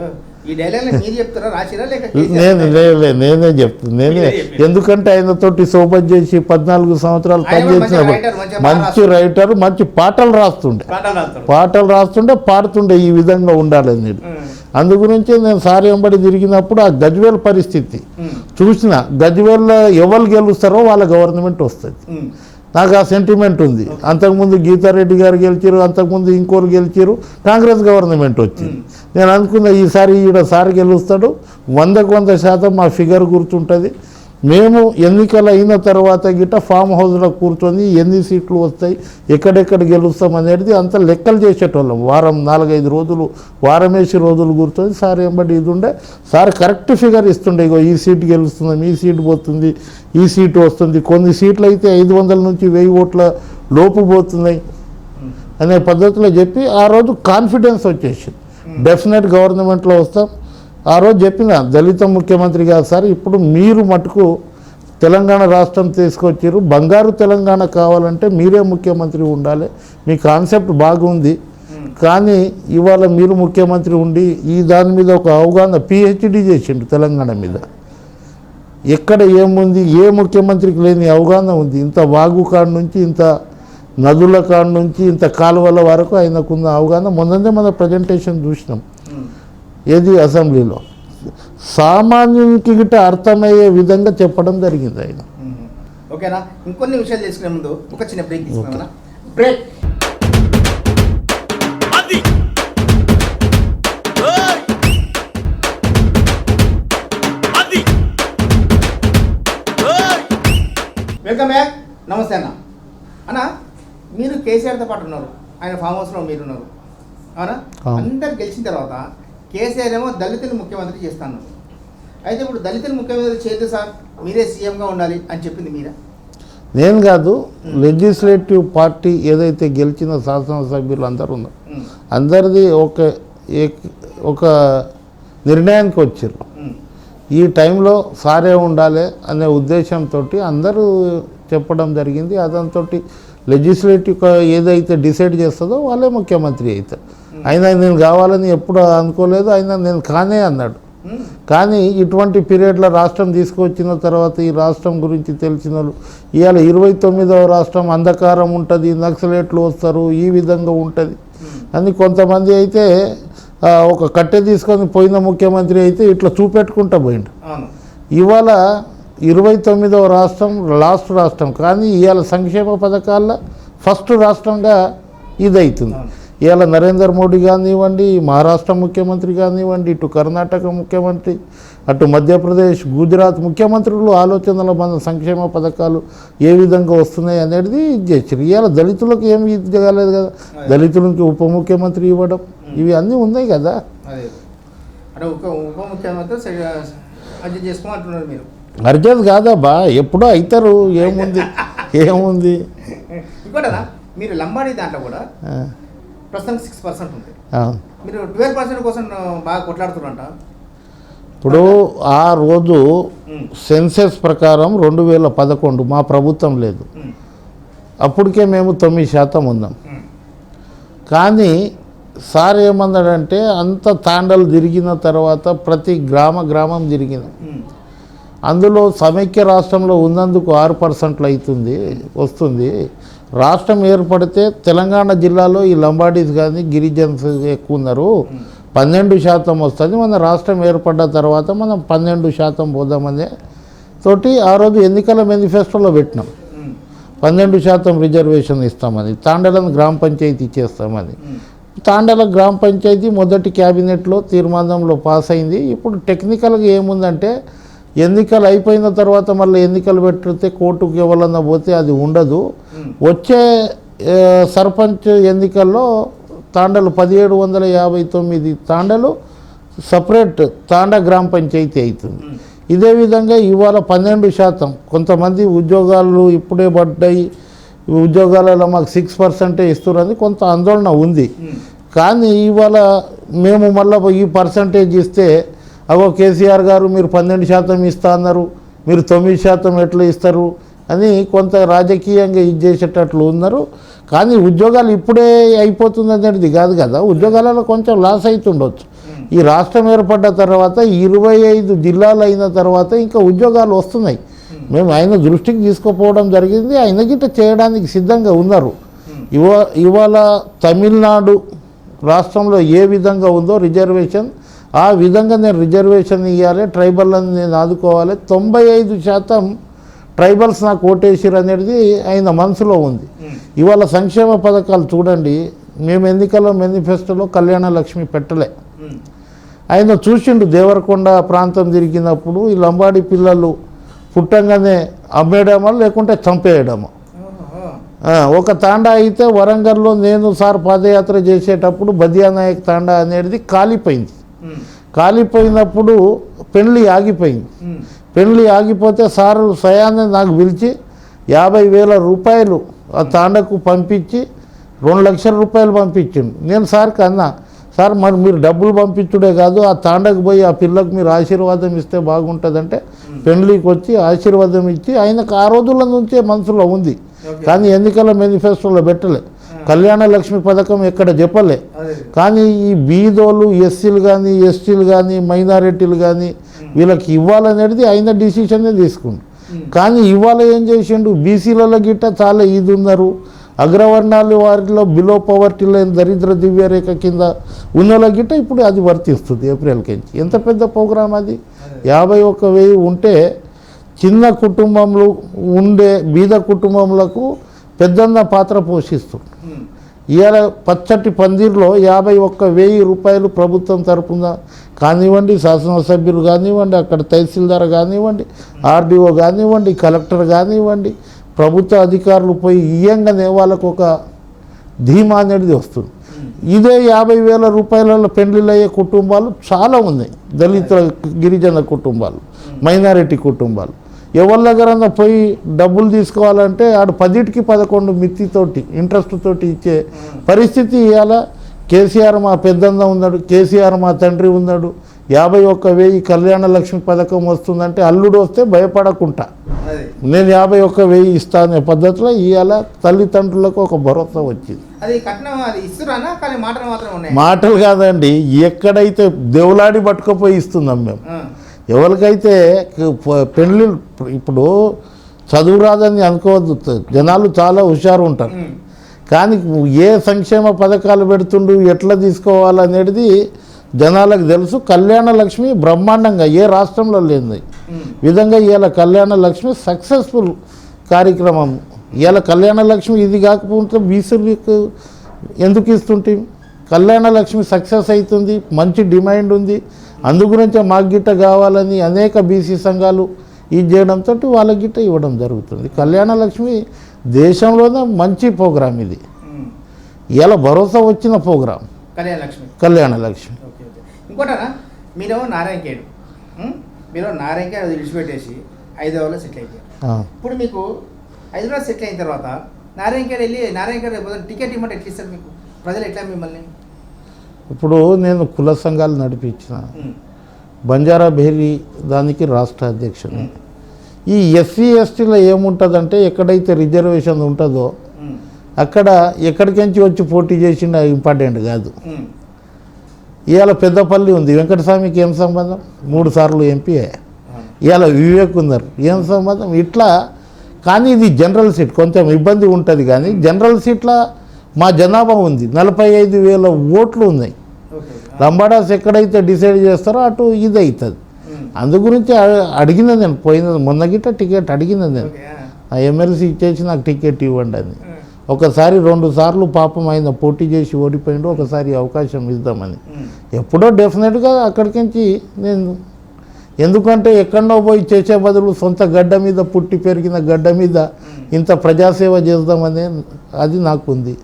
నేనే చెప్తాను. ఎందుకంటే ఆయనతోటి సోపత్ చేసి 14 సంవత్సరాలు పనిచేసినప్పుడు మంచి రైటర్, మంచి పాటలు రాస్తుండే పాడుతుండే ఈ విధంగా ఉండాలని. అందుగురించి నేను సార్ వెంబడి తిరిగినప్పుడు ఆ గజ్వేల్ పరిస్థితి చూసిన, గజ్వేల్లో ఎవరు గెలుస్తారో వాళ్ళ గవర్నమెంట్ వస్తుంది. నాకు ఆ సెంటిమెంట్ ఉంది. అంతకుముందు గీతారెడ్డి గారు గెలిచారు, అంతకుముందు ఇంకోరు గెలిచారు, కాంగ్రెస్ గవర్నమెంట్ వచ్చింది. నేను అనుకున్న ఈసారి ఈడ సార్ గెలుస్తాడు, 100% మా ఫిగర్ గుర్తుంటుంది. మేము ఎన్నికలు అయిన తర్వాత గిట్ట ఫామ్ హౌస్లో కూర్చొని ఎన్ని సీట్లు వస్తాయి, ఎక్కడెక్కడ గెలుస్తాం అనేది అంత లెక్కలు చేసేటోళ్ళం. 4-5 రోజులు వారమేసి రోజులు కూర్చొని సార్ వెంబడి ఇది ఉండే, సార్ కరెక్ట్ ఫిగర్ ఇస్తుండే. ఇగో ఈ సీట్ గెలుస్తున్నాం, ఈ సీటు పోతుంది, ఈ సీటు వస్తుంది, కొన్ని సీట్లు అయితే 500 నుంచి 1000 ఓట్ల లోపు పోతున్నాయి అనే పద్ధతిలో చెప్పి ఆ రోజు కాన్ఫిడెన్స్ వచ్చేసింది, డెఫినెట్ గవర్నమెంట్లో వస్తాం. ఆ రోజు చెప్పిన దళిత ముఖ్యమంత్రి కాదు సార్, ఇప్పుడు మీరు మటుకు తెలంగాణ రాష్ట్రం తీసుకొచ్చారు, బంగారు తెలంగాణ కావాలంటే మీరే ముఖ్యమంత్రి ఉండాలి, మీ కాన్సెప్ట్ బాగుంది, కానీ ఇవాళ మీరు ముఖ్యమంత్రి ఉండి ఈ దాని మీద ఒక అవగాహన పిహెచ్డి చేసిండు తెలంగాణ మీద. ఎక్కడ ఏముంది, ఏ ముఖ్యమంత్రికి లేని అవగాహన ఉంది. ఇంత వాగు కాడ నుంచి, ఇంత నదుల కాడ నుంచి, ఇంత కాలువల వరకు ఆయనకున్న అవగాహన. మొన్ననే మన ప్రజెంటేషన్ చూసినాం ఏది అసెంబ్లీలో, సామాన్యునికి గిట్ట అర్థమయ్యే విధంగా చెప్పడం జరిగింది ఆయన. ఓకేనా? ఇంకొన్ని విషయాలు తెలుసుకునే ముందు ఒక చిన్న బ్రేక్ తీసుకున్నామన్నా. బ్రేక్. Welcome back. నమస్తే అన్న. అన్న, మీరు కేసీఆర్తో పాటు ఉన్నారు, ఆయన ఫామ్ హౌస్లో మీరున్నారు అవునా? అవును. అందరు గెలిచిన తర్వాత కేసీఆర్ ఏమో దళితులు ముఖ్యమంత్రి చేస్తాను. అయితే ఇప్పుడు దళితులు ముఖ్యమంత్రి చేద్దు సార్, మీరే సీఎంగా ఉండాలి అని చెప్పింది మీరా? నేను కాదు, లెజిస్లేటివ్ పార్టీ ఏదైతే గెలిచిన శాసనసభ్యులు అందరూ ఉన్నారు, అందరిది ఒక నిర్ణయానికి వచ్చారు. ఈ టైంలో సారే ఉండాలి అనే ఉద్దేశంతో అందరూ చెప్పడం జరిగింది. అదంతో లెజిస్లేటివ్ ఏదైతే డిసైడ్ చేస్తుందో వాళ్ళే ముఖ్యమంత్రి అవుతారు. అయినా నేను కావాలని ఎప్పుడు అనుకోలేదు, అయినా నేను కానే అన్నాడు. కానీ ఇటువంటి పీరియడ్లో రాష్ట్రం తీసుకొచ్చిన తర్వాత ఈ రాష్ట్రం గురించి తెలిసిన వాళ్ళు ఇవాళ 29వ రాష్ట్రం అంధకారం ఉంటుంది, నక్సలేట్లు వస్తారు, ఈ విధంగా ఉంటుంది అని కొంతమంది అయితే ఒక కట్టె తీసుకొని పోయిన ముఖ్యమంత్రి అయితే ఇట్లా చూపెట్టుకుంటూ పోయిండు. ఇవాళ 29వ రాష్ట్రం లాస్ట్ రాష్ట్రం, కానీ ఇవాళ సంక్షేమ పథకాల్లో ఫస్ట్ రాష్ట్రంగా ఇదవుతుంది. ఇవాళ నరేంద్ర మోడీ కానివ్వండి, మహారాష్ట్ర ముఖ్యమంత్రి కానివ్వండి, ఇటు కర్ణాటక ముఖ్యమంత్రి, అటు మధ్యప్రదేశ్, గుజరాత్ ముఖ్యమంత్రులు ఆలోచనల మన సంక్షేమ పథకాలు ఏ విధంగా వస్తున్నాయి అనేది ఇది చేశారు. ఇవాళ దళితులకు ఏమి ఇది కాలేదు కదా, దళితులకి ఉప ముఖ్యమంత్రి ఇవ్వడం ఇవి అన్నీ ఉన్నాయి కదా. అంటే ఉప ముఖ్యమంత్రి అడ్జస్ట్ చేసుకోమంటున్నారు మీరు? అర్జెంట్ కాదబ్బా, ఎప్పుడో అవుతారు, ఏముంది. ఇంకోటనా, మీరు లంబాడీ దాంట్లో కూడా ప్రస్తుతానికి 6% ఉంది, మీరు 12% కోసం బాగా కొట్లాడుతున్నారంట. ఇప్పుడు ఆ రోజు సెన్సెస్ ప్రకారం 2011 మా ప్రభుత్వం లేదు, అప్పటికే మేము 9% ఉన్నాం. కానీ సార్ ఏమన్నాడంటే అంత తాండలు తిరిగిన తర్వాత ప్రతి గ్రామం తిరిగిన, అందులో సమైక్య రాష్ట్రంలో ఉన్నందుకు 6% అవుతుంది వస్తుంది. రాష్ట్రం ఏర్పడితే తెలంగాణ జిల్లాలో ఈ లంబాడీస్ కానీ గిరిజన్స్ ఎక్కువ ఉన్నారు, 12% వస్తుంది. మన రాష్ట్రం ఏర్పడ్డ తర్వాత మనం 12% పోదామనే తోటి ఆ రోజు ఎన్నికల మేనిఫెస్టోలో పెట్టినాం. 12% రిజర్వేషన్ ఇస్తామని, తాండలను గ్రామ పంచాయతీ ఇచ్చేస్తామని. తాండల గ్రామ పంచాయతీ మొదటి క్యాబినెట్లో తీర్మానంలో పాస్ అయింది. ఇప్పుడు టెక్నికల్గా ఏముందంటే ఎన్నికలు అయిపోయిన తర్వాత మళ్ళీ ఎన్నికలు పెడితే కోర్టుకు ఎవరన్నా పోతే అది ఉండదు. వచ్చే సర్పంచ్ ఎన్నికల్లో తాండలు 1759 తాండలు సపరేట్ తాండ గ్రామ పంచాయతీ అవుతుంది. ఇదే విధంగా ఇవాళ 12%, కొంతమంది ఉద్యోగాలు ఇప్పుడే పడ్డాయి, ఉద్యోగాలలో మాకు 6% ఇస్తున్నారని కొంత ఆందోళన ఉంది. కానీ ఇవాళ మేము మళ్ళీ ఈ పర్సంటేజ్ ఇస్తే అగో కేసీఆర్ గారు మీరు 12% ఇస్తా అన్నారు, మీరు 9% ఎట్లా ఇస్తారు అని కొంత రాజకీయంగా ఇది చేసేటట్లు ఉన్నారు. కానీ ఉద్యోగాలు ఇప్పుడే అయిపోతుంది అనేది కాదు కదా, ఉద్యోగాలలో కొంచెం లాస్ అవుతుండొచ్చు. ఈ రాష్ట్రం ఏర్పడ్డ తర్వాత 25 జిల్లాలు అయిన తర్వాత ఇంకా ఉద్యోగాలు వస్తున్నాయి. మేము ఆయన దృష్టికి తీసుకుపోవడం జరిగింది, ఆయన గిట్ట చేయడానికి సిద్ధంగా ఉన్నారు. ఇవాళ తమిళనాడు రాష్ట్రంలో ఏ విధంగా ఉందో రిజర్వేషన్, ఆ విధంగా నేను రిజర్వేషన్ ఇవ్వాలి, ట్రైబల్ని నేను ఆదుకోవాలి, 95% ట్రైబల్స్ నాకు ఓటేసిరు అనేది ఆయన మనసులో ఉంది. ఇవాళ సంక్షేమ పథకాలు చూడండి, మేము ఎన్నికల మేనిఫెస్టోలో కళ్యాణ లక్ష్మి పెట్టలే. ఆయన చూసిండు దేవరకొండ ప్రాంతం తిరిగినప్పుడు ఈ లంబాడి పిల్లలు పుట్టంగానే అమ్మేయడమా లేకుంటే చంపేయడమా. ఒక తాండా అయితే వరంగల్లో నేను సార్ పాదయాత్ర చేసేటప్పుడు బదియానాయక్ తాండా అనేది కాలిపోయింది. కాలిపోయినప్పుడు పెళ్లి ఆగిపోయింది. పెళ్లి ఆగిపోతే సారు స్వయాన్ని నాకు పిలిచి 50,000 రూపాయలు ఆ తాండకు పంపించి 2 లక్షల రూపాయలు పంపించిండు. నేను సార్కి అన్నా, సార్ మరి మీరు డబ్బులు పంపించుడే కాదు, ఆ తాండకు పోయి ఆ పిల్లకు మీరు ఆశీర్వాదం ఇస్తే బాగుంటుందంటే పెళ్లికి వచ్చి ఆశీర్వాదం ఇచ్చి ఆయనకు ఆ రోజుల నుంచే మనసులో ఉంది. కానీ ఎన్నికల మేనిఫెస్టోలో పెట్టలే, కళ్యాణ లక్ష్మి పథకం ఎక్కడ చెప్పలే. కానీ ఈ బీదోలు, ఎస్సీలు కానీ ఎస్టీలు కానీ మైనారిటీలు కానీ వీళ్ళకి ఇవ్వాలనేది ఆయన డిసిషనే తీసుకుండు. కానీ ఇవాళ ఏం చేసిండు, బీసీలలో గిట్ట చాలా ఇది ఉన్నారు, అగ్రవర్ణాలు వారిలో బిలో పవర్టీ లైన్ దరిద్ర దివ్యరేఖ కింద ఉన్న గిట్ట ఇప్పుడు అది వర్తిస్తుంది ఏప్రిల్కి. ఎంత పెద్ద ప్రోగ్రాం అది, 51,000 ఉంటే చిన్న కుటుంబంలో ఉండే బీద కుటుంబములకు పెద్దన్న పాత్ర పోషిస్తుంది. ఇవాళ పచ్చటి పందిర్లో 51,000 రూపాయలు ప్రభుత్వం తరపున కానివ్వండి, శాసనసభ్యులు కానివ్వండి, అక్కడ తహసీల్దార్ కానివ్వండి, ఆర్డీఓ కానివ్వండి, కలెక్టర్ కానివ్వండి, ప్రభుత్వ అధికారులు పోయి ఇయ్యంగానే వాళ్ళకు ఒక ధీమా అనేది వస్తుంది. ఇదే 50,000 రూపాయల పెళ్లిళ్ళు అయ్యే కుటుంబాలు చాలా ఉన్నాయి. దళిత గిరిజన కుటుంబాలు, మైనారిటీ కుటుంబాలు. ఎవరి దగ్గరన్నా పోయి డబ్బులు తీసుకోవాలంటే ఆడు 10కి 11 మిత్తితోటి ఇంట్రెస్ట్ తోటి ఇచ్చే పరిస్థితి ఇవాళ. కేసీఆర్ మా పెద్దన్న ఉన్నాడు, కేసీఆర్ మా తండ్రి ఉన్నాడు. 51,000 కళ్యాణ లక్ష్మి పథకం వస్తుందంటే అల్లుడు వస్తే భయపడకుండా నేను 51,000 ఇస్తానే పద్ధతిలో ఇవాళ తల్లిదండ్రులకు ఒక భరోసా వచ్చింది. మాటలు కాదండి, ఎక్కడైతే దేవులాడి పట్టుకపోయి ఇస్తున్నాం మేము. ఎవరికైతే పెళ్ళి ఇప్పుడు చదువు రాదని అనుకోవద్దు, జనాలు చాలా హుషారు ఉంటారు. కానీ ఏ సంక్షేమ పథకాలు పెడుతుండు, ఎట్లా తీసుకోవాలనేది జనాలకు తెలుసు. కళ్యాణ లక్ష్మి బ్రహ్మాండంగా ఏ రాష్ట్రంలో లేని విధంగా ఇవాళ కళ్యాణ లక్ష్మి సక్సెస్ఫుల్ కార్యక్రమం. ఇవాళ కళ్యాణ లక్ష్మి ఇది కాకపోతే బీసీలకు ఎందుకు ఇస్తుంటే కళ్యాణ లక్ష్మి సక్సెస్ అవుతుంది, మంచి డిమాండ్ ఉంది. అందుగురించే మాకు గిట్ట కావాలని అనేక బీసీ సంఘాలు ఇది చేయడంతో వాళ్ళ గిట్ట ఇవ్వడం జరుగుతుంది. కళ్యాణ లక్ష్మి దేశంలోనే మంచి ప్రోగ్రాం ఇది. ఇలా భరోసా వచ్చిన ప్రోగ్రాం కళ్యాణ లక్ష్మి. ఇంకోటనా, మీరు నారాయణఖేడ్ విడిచిపెట్టేసి హైదరాబాద్లో సెటిల్ అయిపోయారు. ఇప్పుడు మీకు హైదరాబాద్ సెటిల్ అయిన తర్వాత నారాయణఖేడ్ వెళ్ళి నారాయణఖేడ్ టికెట్ ఇవ్వమంటే ఎట్లా ఇస్తారు మీకు ప్రజలు? ఎట్లా మిమ్మల్ని? ఇప్పుడు నేను కుల సంఘాలు నడిపించిన బంజారా బేరీ దానికి రాష్ట్ర అధ్యక్షుని. ఈ ఎస్సీ ఎస్టీలో ఏముంటుందంటే ఎక్కడైతే రిజర్వేషన్ ఉంటుందో అక్కడ ఎక్కడికించి వచ్చి పోటీ చేసిన ఇంపార్టెంట్ కాదు. ఇవాళ పెద్దపల్లి ఉంది, వెంకటస్వామికి ఏం సంబంధం? 3 సార్లు ఎంపీ అయ్యా. ఇవాళ వివేక్ ఉన్నారు, ఏం సంబంధం? ఇట్లా. కానీ ఇది జనరల్ సీట్, కొంచెం ఇబ్బంది ఉంటుంది. కానీ జనరల్ సీట్ల మా జనాభా ఉంది, 45,000 ఓట్లు ఉన్నాయి. లంబాడాస్ ఎక్కడైతే డిసైడ్ చేస్తారో అటు ఇది అవుతుంది. అందు గురించి అడిగిన నేను మొన్న గిట్ట టికెట్ అడిగిన నేను, ఆ ఎమ్మెల్సీ ఇచ్చేసి నాకు టికెట్ ఇవ్వండి అని. ఒకసారి 2 సార్లు పాపం ఆయన పోటీ చేసి ఓడిపోయిండు, ఒకసారి అవకాశం ఇద్దామని. ఎప్పుడో డెఫినెట్గా అక్కడికించి నేను, ఎందుకంటే ఎక్కడో పోయి చేసే బదులు సొంత గడ్డ మీద పుట్టి పెరిగిన గడ్డ మీద ఇంత ప్రజాసేవ చేద్దామని అది నాకు ఉంది,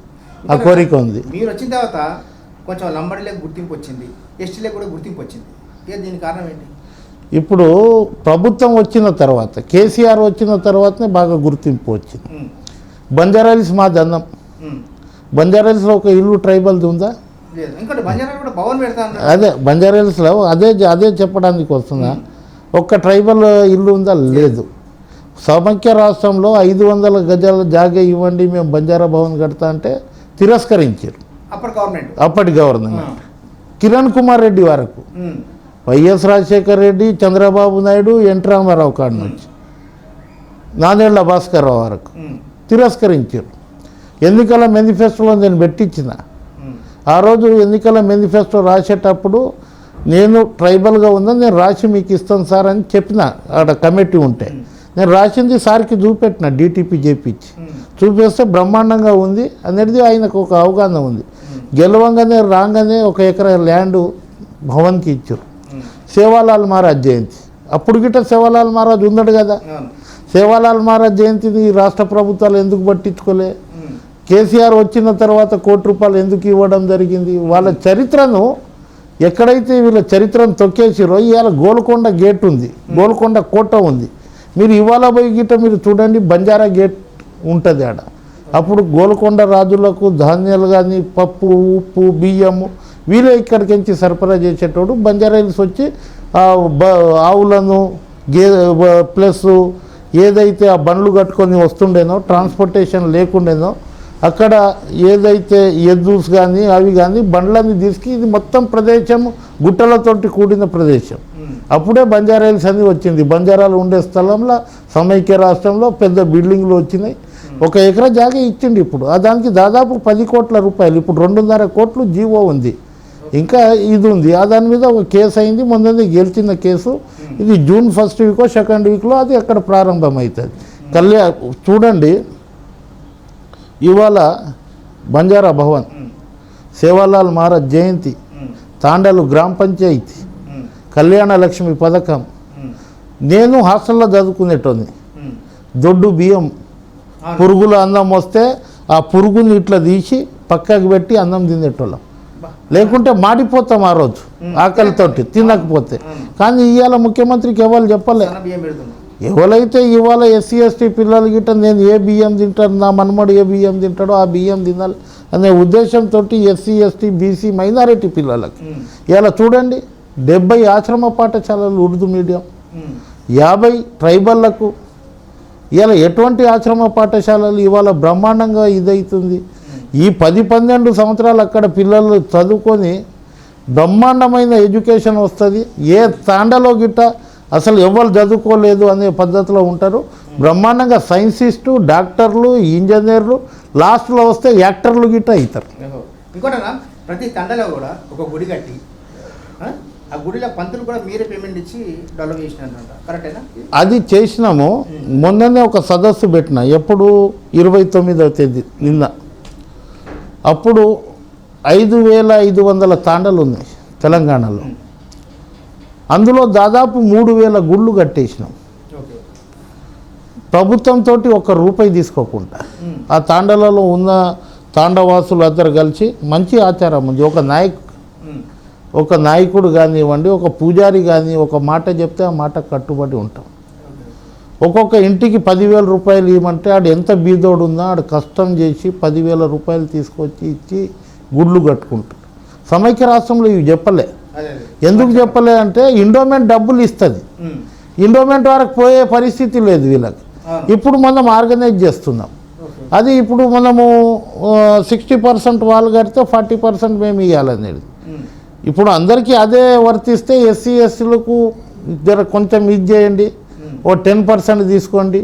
ఆ కోరిక ఉంది. మీరు వచ్చిన తర్వాత కొంచెం లంబడిలకు గుర్తింపు వచ్చింది, ఎస్టీలకు కూడా గుర్తింపు వచ్చింది. దీనికి కారణం ఏంటి? ఇప్పుడు ప్రభుత్వం వచ్చిన తర్వాత, కేసీఆర్ వచ్చిన తర్వాతనే బాగా గుర్తింపు వచ్చింది. బంజారాహిల్స్ మా దండం. బంజారాహిల్స్లో ఒక ఇల్లు ట్రైబల్ది ఉందా? అదే బంజారాహిల్స్లో అదే చెప్పడానికి వస్తుందా? ఒక్క ట్రైబల్ ఇల్లు ఉందా? లేదు. సమైక్య రాష్ట్రంలో 500 గజాల జాగా ఇవ్వండి మేము బంజారా భవన్ కడతా అంటే తిరస్కరించారు అప్పటి గవర్నమెంట్. కిరణ్ కుమార్ రెడ్డి వరకు, వైఎస్ రాజశేఖర్ రెడ్డి, చంద్రబాబు నాయుడు, ఎన్టీ రామారావు కాడ నుంచి నాదెళ్ల భాస్కర్ రావు వరకు తిరస్కరించారు. ఎన్నికల మేనిఫెస్టోలో నేను పెట్టించిన. ఆ రోజు ఎన్నికల మేనిఫెస్టో రాసేటప్పుడు నేను ట్రైబల్గా ఉందని నేను రాసి మీకు ఇస్తాను సార్ అని చెప్పిన. అక్కడ కమిటీ ఉంటే నేను రాసింది సార్కి చూపెట్టిన, డీటీపీ చేపించి చూపిస్తే బ్రహ్మాండంగా ఉంది అనేది ఆయనకు ఒక అవగాహన ఉంది. గెలవంగానే రాగానే 1 ఎకరా ల్యాండ్ భవన్కి ఇచ్చారు. సేవాలాల్ మహారాజ్ జయంతి అప్పుడు గిట్ట సేవాలాల్ మహారాజ్ ఉన్నాడు కదా. సేవాలాల్ మహారాజ్ జయంతిని రాష్ట్ర ప్రభుత్వాలు ఎందుకు పట్టించుకోలే? కేసీఆర్ వచ్చిన తర్వాత ₹1 ఎందుకు ఇవ్వడం జరిగింది? వాళ్ళ చరిత్రను ఎక్కడైతే వీళ్ళ చరిత్రను తొక్కేసిరో ఇవాళ గోల్కొండ గేట్ ఉంది, గోల్కొండ కోట ఉంది. మీరు ఇవాళ పోయి గిట్ట మీరు చూడండి, బంజారా గేట్ ఉంటుంది ఆడ. అప్పుడు గోల్కొండ రాజులకు ధాన్యాలు కానీ పప్పు, ఉప్పు, బియ్యము వీళ్ళే ఇక్కడికించి సరఫరా చేసేటోడు. బంజారాహిల్స్ వచ్చి ఆవులను ప్లస్ ఏదైతే ఆ బండ్లు కట్టుకొని వస్తుండేనో, ట్రాన్స్పోర్టేషన్ లేకుండేనో, అక్కడ ఏదైతే ఎద్దుస్ కానీ అవి కానీ బండ్లన్నీ తీసుకు ఇది మొత్తం ప్రదేశం గుట్టలతోటి కూడిన ప్రదేశం. అప్పుడే బంజారాహిల్స్ అని వచ్చింది. బంజారాలు ఉండే స్థలంలో సమైక్య రాష్ట్రంలో పెద్ద బిల్డింగ్లు వచ్చినాయి. 1 ఎకరా జాగా ఇచ్చిండి. ఇప్పుడు దానికి దాదాపు 10 కోట్ల రూపాయలు, ఇప్పుడు 2.5 కోట్లు జీవో ఉంది, ఇంకా ఇది ఉంది. దాని మీద ఒక కేసు అయింది, మొన్నది గెలిచిన కేసు. ఇది జూన్ 1st వీకో 2nd వీక్లో అది అక్కడ ప్రారంభమవుతుంది. చూడండి, ఇవాళ బంజారా భవన్, సేవాలాల్ మహారాజ్ జయంతి, తాండలు గ్రామ పంచాయతీ, కళ్యాణ లక్ష్మి పథకం. నేను హాస్టల్లో చదువుకునేటోని. దొడ్డు బియ్యం, పురుగుల అన్నం వస్తే ఆ పురుగుని ఇట్లా తీసి పక్కకు పెట్టి అన్నం తినేటోళ్ళం, లేకుంటే మాడిపోతాం ఆ రోజు ఆకలితోటి తినకపోతే. కానీ ఇవాళ ముఖ్యమంత్రికి ఎవరు చెప్పలే. ఎవరైతే ఇవాళ ఎస్సీ ఎస్టీ పిల్లలు గిట్ట నేను ఏ బియ్యం తింటాను, నా మనమడు ఏ బియ్యం తింటాడో ఆ బియ్యం తినాలి అనే ఉద్దేశంతో ఎస్సీ ఎస్టీ బీసీ మైనారిటీ పిల్లలకు ఇలా చూడండి 70 ఆశ్రమ పాఠశాలలు ఉర్దూ మీడియం, 50 ట్రైబల్లకు. ఇలా ఎటువంటి ఆశ్రమ పాఠశాలలు ఇవాళ బ్రహ్మాండంగా ఇదవుతుంది. ఈ 10-12 సంవత్సరాలు అక్కడ పిల్లలు చదువుకొని బ్రహ్మాండమైన ఎడ్యుకేషన్ వస్తుంది. ఏ తాండలో గిట్ట అసలు ఎవరు చదువుకోలేదు అనే పద్ధతిలో ఉంటారు. బ్రహ్మాండంగా సైన్సిస్టు, డాక్టర్లు, ఇంజనీర్లు, లాస్ట్లో వస్తే యాక్టర్లు గిట్ట అవుతారు. ఇంకోటనా ప్రతి తండలో కూడా ఒక గుడి కట్టి ఆ గుడిలో పంతులు కూడా మీరే పేమెంట్ ఇచ్చి డెవలప్ చేసినారంట, కరెక్టేనా? అది చేసినాము. మొన్ననే ఒక సదస్సు పెట్టిన, ఎప్పుడు 29వ తేదీ నిన్న. అప్పుడు 5500 తాండలు ఉన్నాయి తెలంగాణలో. అందులో దాదాపు 3000 గుళ్ళు కట్టేసినాం ప్రభుత్వంతో, ₹1 తీసుకోకుండా. ఆ తాండలలో ఉన్న తాండవాసులు అందరు కలిసి మంచి ఆచారం ఉంది. ఒక నాయకుడు కానివ్వండి, ఒక పూజారి కానీ ఒక మాట చెప్తే ఆ మాట కట్టుబడి ఉంటాం. ఒక్కొక్క ఇంటికి ₹10,000 ఇవ్వమంటే ఆడు ఎంత బీదోడు ఉందో ఆడు కష్టం చేసి ₹10,000 తీసుకొచ్చి ఇచ్చి గుళ్ళు కట్టుకుంటాడు. సమైక్య రాష్ట్రంలో ఇవి చెప్పలే. ఎందుకు చెప్పలే అంటే ఎండోమెంట్ డబ్బులు ఇస్తుంది, ఎండోమెంట్ వరకు పోయే పరిస్థితి లేదు వీళ్ళకి. ఇప్పుడు మనం ఆర్గనైజ్ చేస్తున్నాం. అది ఇప్పుడు మనము 60% వాళ్ళు కడితే 40% మేము ఇవ్వాలనేది. ఇప్పుడు అందరికీ అదే వర్తిస్తే ఎస్సీ ఎస్టీలకు కొంచెం ఇది చేయండి, 10% తీసుకోండి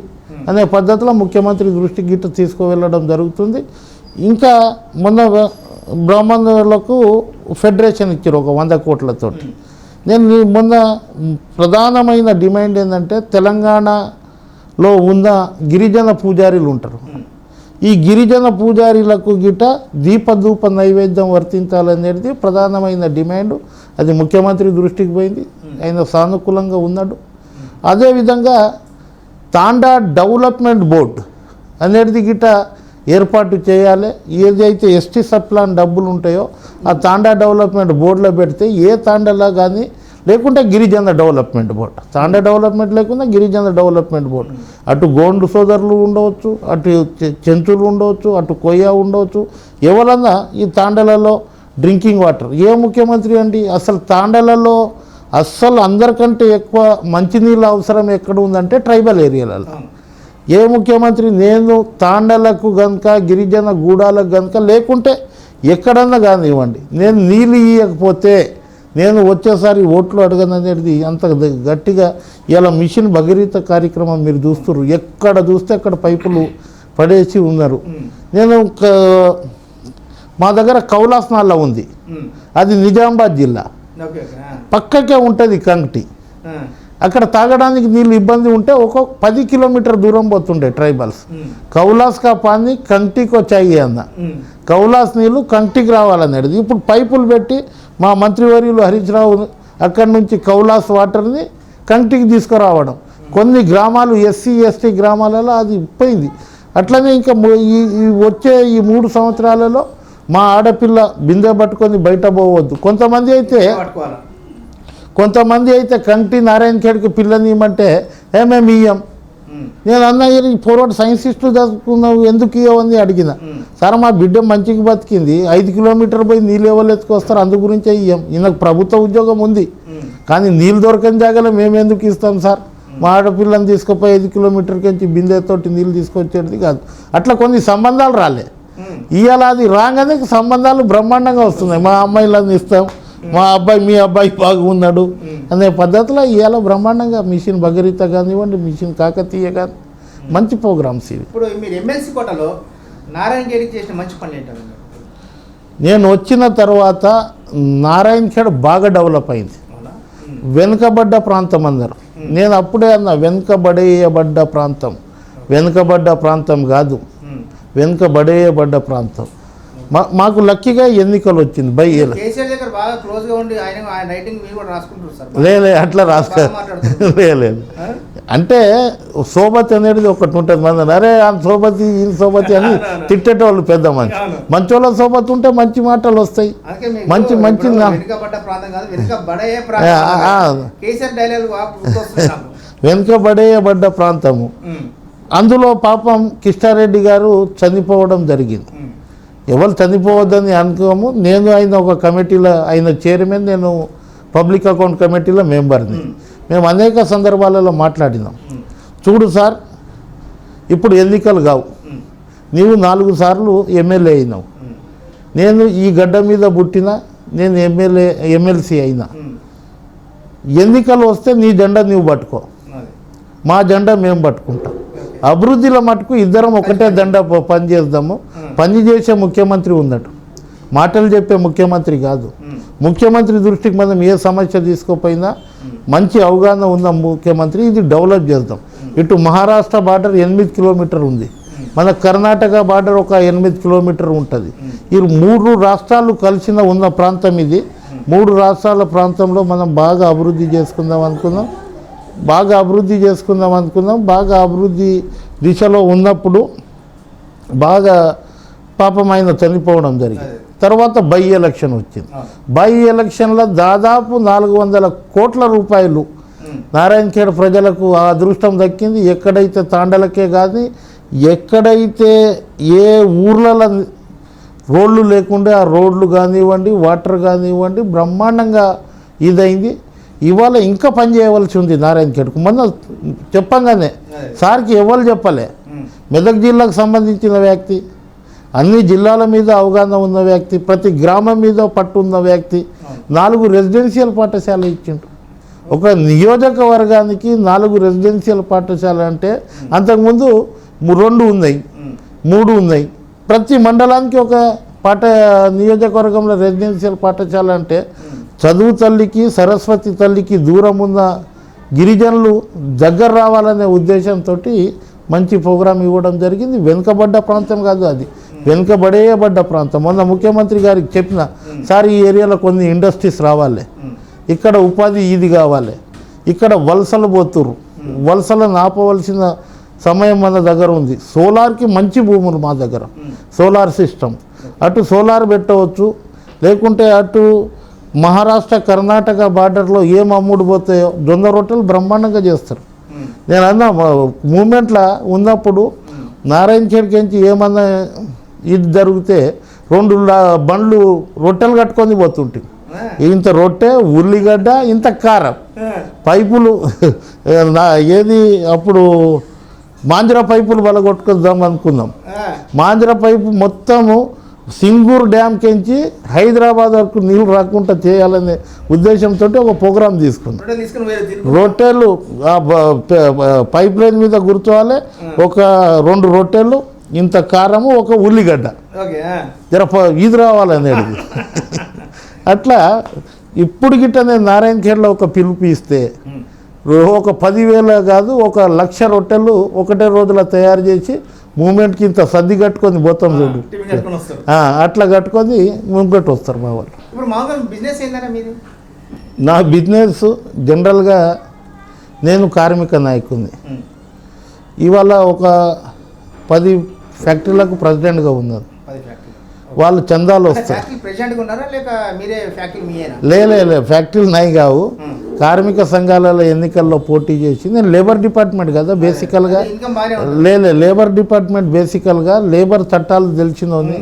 అనే పద్ధతిలో ముఖ్యమంత్రి దృష్టికి గిట్ట తీసుకువెళ్ళడం జరుగుతుంది. ఇంకా మొన్న బ్రాహ్మణులకు ఫెడరేషన్ ఇచ్చారు ఒక 100 కోట్లతోటి. నేను మొన్న ప్రధానమైన డిమాండ్ ఏంటంటే తెలంగాణలో ఉన్న గిరిజన పూజారీలు ఉంటారు. ఈ గిరిజన పూజారీలకు గిట్ట దీపధూప నైవేద్యం వర్తించాలనేది ప్రధానమైన డిమాండ్. అది ముఖ్యమంత్రి దృష్టికి పోయింది, ఆయన సానుకూలంగా ఉన్నాడు. అదేవిధంగా తాండా డెవలప్మెంట్ బోర్డు అనేది గిట్ట ఏర్పాటు చేయాలి. ఏదైతే ఎస్టీ సప్లాన్ డబ్బులు ఉంటాయో ఆ తాండా డెవలప్మెంట్ బోర్డులో పెడితే ఏ తాండాలో కానీ, లేకుంటే గిరిజన డెవలప్మెంట్ బోర్డు, తాండా డెవలప్మెంట్ లేకుండా గిరిజన డెవలప్మెంట్ బోర్డు. అటు గోండు సోదరులు ఉండవచ్చు, అటు చెంచులు ఉండవచ్చు, అటు కొయ్య ఉండవచ్చు. ఎవరన్నా ఈ తాండాలలో డ్రింకింగ్ వాటర్, ఏ ముఖ్యమంత్రి అండి అసలు తాండాలలో అస్సలు అందరికంటే ఎక్కువ మంచినీళ్ళ అవసరం ఎక్కడ ఉందంటే ట్రైబల్ ఏరియాలలో. ఏ ముఖ్యమంత్రి నేను తాండలకు కనుక గిరిజన గూడాలకు కనుక లేకుంటే ఎక్కడన్నా కానివ్వండి నేను నీళ్ళు ఇవ్వకపోతే నేను వచ్చేసారి ఓట్లు అడగననేది అంత గట్టిగా ఇలా మిషన్ భగీరథ కార్యక్రమం మీరు చూస్తున్నారు. ఎక్కడ చూస్తే అక్కడ పైపులు పడేసి ఉన్నారు. నేను మా దగ్గర కౌలాస్నాల ఉంది, అది నిజామాబాద్ జిల్లా పక్కకే ఉంటుంది కంటి. అక్కడ తాగడానికి నీళ్ళు ఇబ్బంది ఉంటే ఒక 10 కిలోమీటర్ దూరం పోతుండే ట్రైబల్స్. కౌలాస్ కా పానీ కంటికి వచ్చాయి అన్న, కౌలాస్ నీళ్ళు కంటికి రావాలనేది. ఇప్పుడు పైపులు పెట్టి మా మంత్రివర్యులు హరీష్ రావు అక్కడి నుంచి కౌలాస్ వాటర్ని కంటికి తీసుకురావడం. కొన్ని గ్రామాలు ఎస్సీ ఎస్టీ గ్రామాలలో అది పోయింది. అట్లనే ఇంకా వచ్చే ఈ 3 సంవత్సరాలలో మా ఆడపిల్ల బిందె పట్టుకొని బయట పోవద్దు. కొంతమంది అయితే కంటి నారాయణ ఖేడ్కి పిల్లని ఇవ్వమంటే మేము ఇయ్యం. నేను అన్నయ్య ఫోర్వర్డ్ సైన్సిస్టు చదువుకున్నావు ఎందుకు ఇవ్వని అడిగిన. సార్ మా బిడ్డ మంచిగా బతికింది, 5 కిలోమీటర్ పోయి నీళ్ళు ఎవరు ఎత్తుకొస్తారు, అందు గురించే ఇయ్యం. ఈయనకు ప్రభుత్వ ఉద్యోగం ఉంది కానీ నీళ్ళు దొరకని జాగాలో మేము ఎందుకు ఇస్తాం సార్? మా ఆడపిల్లని తీసుకుపోయి 5 కిలోమీటర్కి నుంచి బిందెతోటి నీళ్ళు తీసుకొచ్చేది కాదు. అట్లా కొన్ని సంబంధాలు రాలే. ఇవాళ అది రాగానే సంబంధాలు బ్రహ్మాండంగా వస్తున్నాయి. మా అమ్మాయిలను ఇస్తాం, మా అబ్బాయి మీ అబ్బాయి బాగున్నాడు అనే పద్ధతిలో ఇవాళ బ్రహ్మాండంగా మిషన్ భగీరథ కానివ్వండి, మిషన్ కాకతీయ కానీ మంచి ప్రోగ్రామ్స్ ఇవి. ఇప్పుడు మీరు ఎమ్మెల్సీ కోటలో నారాయణ ఖేడ్కి చేసిన మంచి పనులు ఏంటంటే, నేను వచ్చిన తర్వాత నారాయణ ఖేడ్ బాగా డెవలప్ అయింది. వెనుకబడ్డ ప్రాంతం అందరు, నేను అప్పుడే అన్నా వెనుకబడేయబడ్డ ప్రాంతం, వెనుకబడ్డ ప్రాంతం కాదు, వెనుకబడేయబడ్డ ప్రాంతం. మాకు లక్కీగా ఎన్నికలు వచ్చింది బై బాగా క్లోజ్గా ఉండి ఆయన రైటింగ్ మీరు కూడా రాసుకుంటారు సార్? లేదు అట్లా రాసుకో, లేదు అంటే సోబతి అనేది ఒకటి ఉంటుంది మన అరే ఆ సోబతి ఈ సోబతి అని తిట్టేటోళ్ళు పెద్ద మనిషి. మంచోళ్ళ సోబతి ఉంటే మంచి మాటలు వస్తాయి. మంచి మంచి వెనుకబడేయబడ్డ ప్రాంతము. అందులో పాపం కిష్టారెడ్డి గారు చనిపోవడం జరిగింది. ఎవరు చనిపోవద్దని అనుకోము. నేను ఆయన ఒక కమిటీలో ఆయన చైర్మన్, నేను పబ్లిక్ అకౌంట్ కమిటీలో మెంబర్ని. మేము అనేక సందర్భాలలో మాట్లాడినాం. చూడు సార్, ఇప్పుడు ఎన్నికలు కావు, నీవు 4 సార్లు ఎమ్మెల్యే అయినావు, నేను ఈ గడ్డ మీద పుట్టినా, నేను ఎమ్మెల్సీ అయినా. ఎన్నికలు వస్తే నీ జెండా నీవు పట్టుకో, మా జెండా మేము పట్టుకుంటాం. అభివృద్ధిలో మటుకు ఇద్దరం ఒకటే దండ పని చేద్దాము. పని చేసే ముఖ్యమంత్రి ఉన్నట్టు, మాటలు చెప్పే ముఖ్యమంత్రి కాదు. ముఖ్యమంత్రి దృష్టికి మనం ఏ సమస్య తీసుకోపోయినా మంచి అవగాహన ఉన్న ముఖ్యమంత్రి, ఇది డెవలప్ చేద్దాం. ఇటు మహారాష్ట్ర బార్డర్ 8 కిలోమీటర్ ఉంది, మన కర్ణాటక బార్డర్ ఒక 8 కిలోమీటర్ ఉంటుంది. ఈ 3 రాష్ట్రాలు కలిసిన ఉన్న ప్రాంతం ఇది. 3 రాష్ట్రాల ప్రాంతంలో మనం బాగా అభివృద్ధి చేసుకుందాం అనుకున్నాం. బాగా అభివృద్ధి దిశలో ఉన్నప్పుడు బాగా పాపం ఆయన చనిపోవడం జరిగింది. తర్వాత బై ఎలక్షన్ వచ్చింది. బై ఎలక్షన్లో దాదాపు 400 కోట్ల రూపాయలు నారాయణఖేడ్ ప్రజలకు ఆ అదృష్టం దక్కింది. ఎక్కడైతే తాండలకే కానీ ఎక్కడైతే ఏ ఊర్లలో రోడ్లు లేకుండే ఆ రోడ్లు కానివ్వండి, వాటర్ కానివ్వండి, బ్రహ్మాండంగా ఇదైంది. ఇవాళ ఇంకా పని చేయవలసి ఉంది నారాయణఖేడ్కు. మొన్న చెప్పంగానే సార్కి ఎవరు చెప్పలే, మెదక్ జిల్లాకు సంబంధించిన వ్యక్తి, అన్ని జిల్లాల మీద అవగాహన ఉన్న వ్యక్తి, ప్రతి గ్రామం మీద పట్టు ఉన్న వ్యక్తి 4 రెసిడెన్షియల్ పాఠశాల ఇచ్చిండు. ఒక నియోజకవర్గానికి 4 రెసిడెన్షియల్ పాఠశాల అంటే అంతకుముందు 2 ఉన్నాయి, 3 ఉన్నాయి. ప్రతి మండలానికి ఒక నియోజకవర్గంలో రెసిడెన్షియల్ పాఠశాల అంటే చదువు తల్లికి, సరస్వతి తల్లికి దూరం ఉన్న గిరిజనులు దగ్గర రావాలనే ఉద్దేశంతో మంచి ప్రోగ్రాం ఇవ్వడం జరిగింది. వెనుకబడ్డ ప్రాంతం కాదు, అది వెనుకబడేయబడ్డ ప్రాంతం. మొన్న ముఖ్యమంత్రి గారికి చెప్పిన, సార్ ఈ ఏరియాలో కొన్ని ఇండస్ట్రీస్ రావాలి, ఇక్కడ ఉపాధి ఇది కావాలి, ఇక్కడ వలసలు పోతుర్రు, వలసలను ఆపవలసిన సమయం మన దగ్గర ఉంది. సోలార్కి మంచి భూములు మా దగ్గర, సోలార్ సిస్టమ్, అటు సోలార్ పెట్టవచ్చు. లేకుంటే అటు మహారాష్ట్ర కర్ణాటక బార్డర్లో ఏం అమ్ముడు పోతాయో జొన్న రొట్టెలు బ్రహ్మాండంగా చేస్తారు. నేను అన్న మూమెంట్లో ఉన్నప్పుడు నారాయణఖేడ్కి ఏమన్నా ఇది జరిగితే 2 బండ్లు రొట్టెలు కట్టుకొని పోతుంటాయి. ఇంత రొట్టె, ఉల్లిగడ్డ, ఇంత కారం, పైపులు ఏది అప్పుడు మాంజరా పైపులు బలగొట్టుకుందాం అనుకున్నాం. మాంజరా పైపు మొత్తము సింగూరు డ్యామ్కించి హైదరాబాద్ వరకు నీళ్ళు రాకుండా చేయాలనే ఉద్దేశంతో ఒక ప్రోగ్రాం తీసుకున్నాం. రొట్టెలు పైప్ లైన్ మీద కూర్చోవాలి, ఒక 2 రొట్టెలు, ఇంత కారము, ఒక ఉల్లిగడ్డ, జర ఇది రావాలనేది. అట్లా ఇప్పుడు గిట్ట నేను నారాయణఖేడ్లో ఒక పిలుపు ఇస్తే ఒక 10,000 కాదు, 1,00,000 రొట్టెలు ఒకటే రోజులో తయారు చేసి మూమెంట్కి ఇంత సర్ది కట్టుకొని పోతాం చూడు, అట్లా కట్టుకొని ముంగట్టు వస్తారు మా వాళ్ళు. నా బిజినెస్ జనరల్గా నేను కార్మిక నాయకుడిని. ఇవాళ ఒక 10 ఫ్యాక్టరీలకు ప్రెసిడెంట్గా ఉన్నాను. వాళ్ళు చందాలు వస్తారు. లే ఫ్యాక్టరీలు నాయి కావు, కార్మిక సంఘాలలో ఎన్నికల్లో పోటీ చేసి నేను లేబర్ డిపార్ట్మెంట్ కదా బేసికల్గా. లేబర్ డిపార్ట్మెంట్ బేసికల్గా లేబర్ చట్టాలు తెలిసినోని,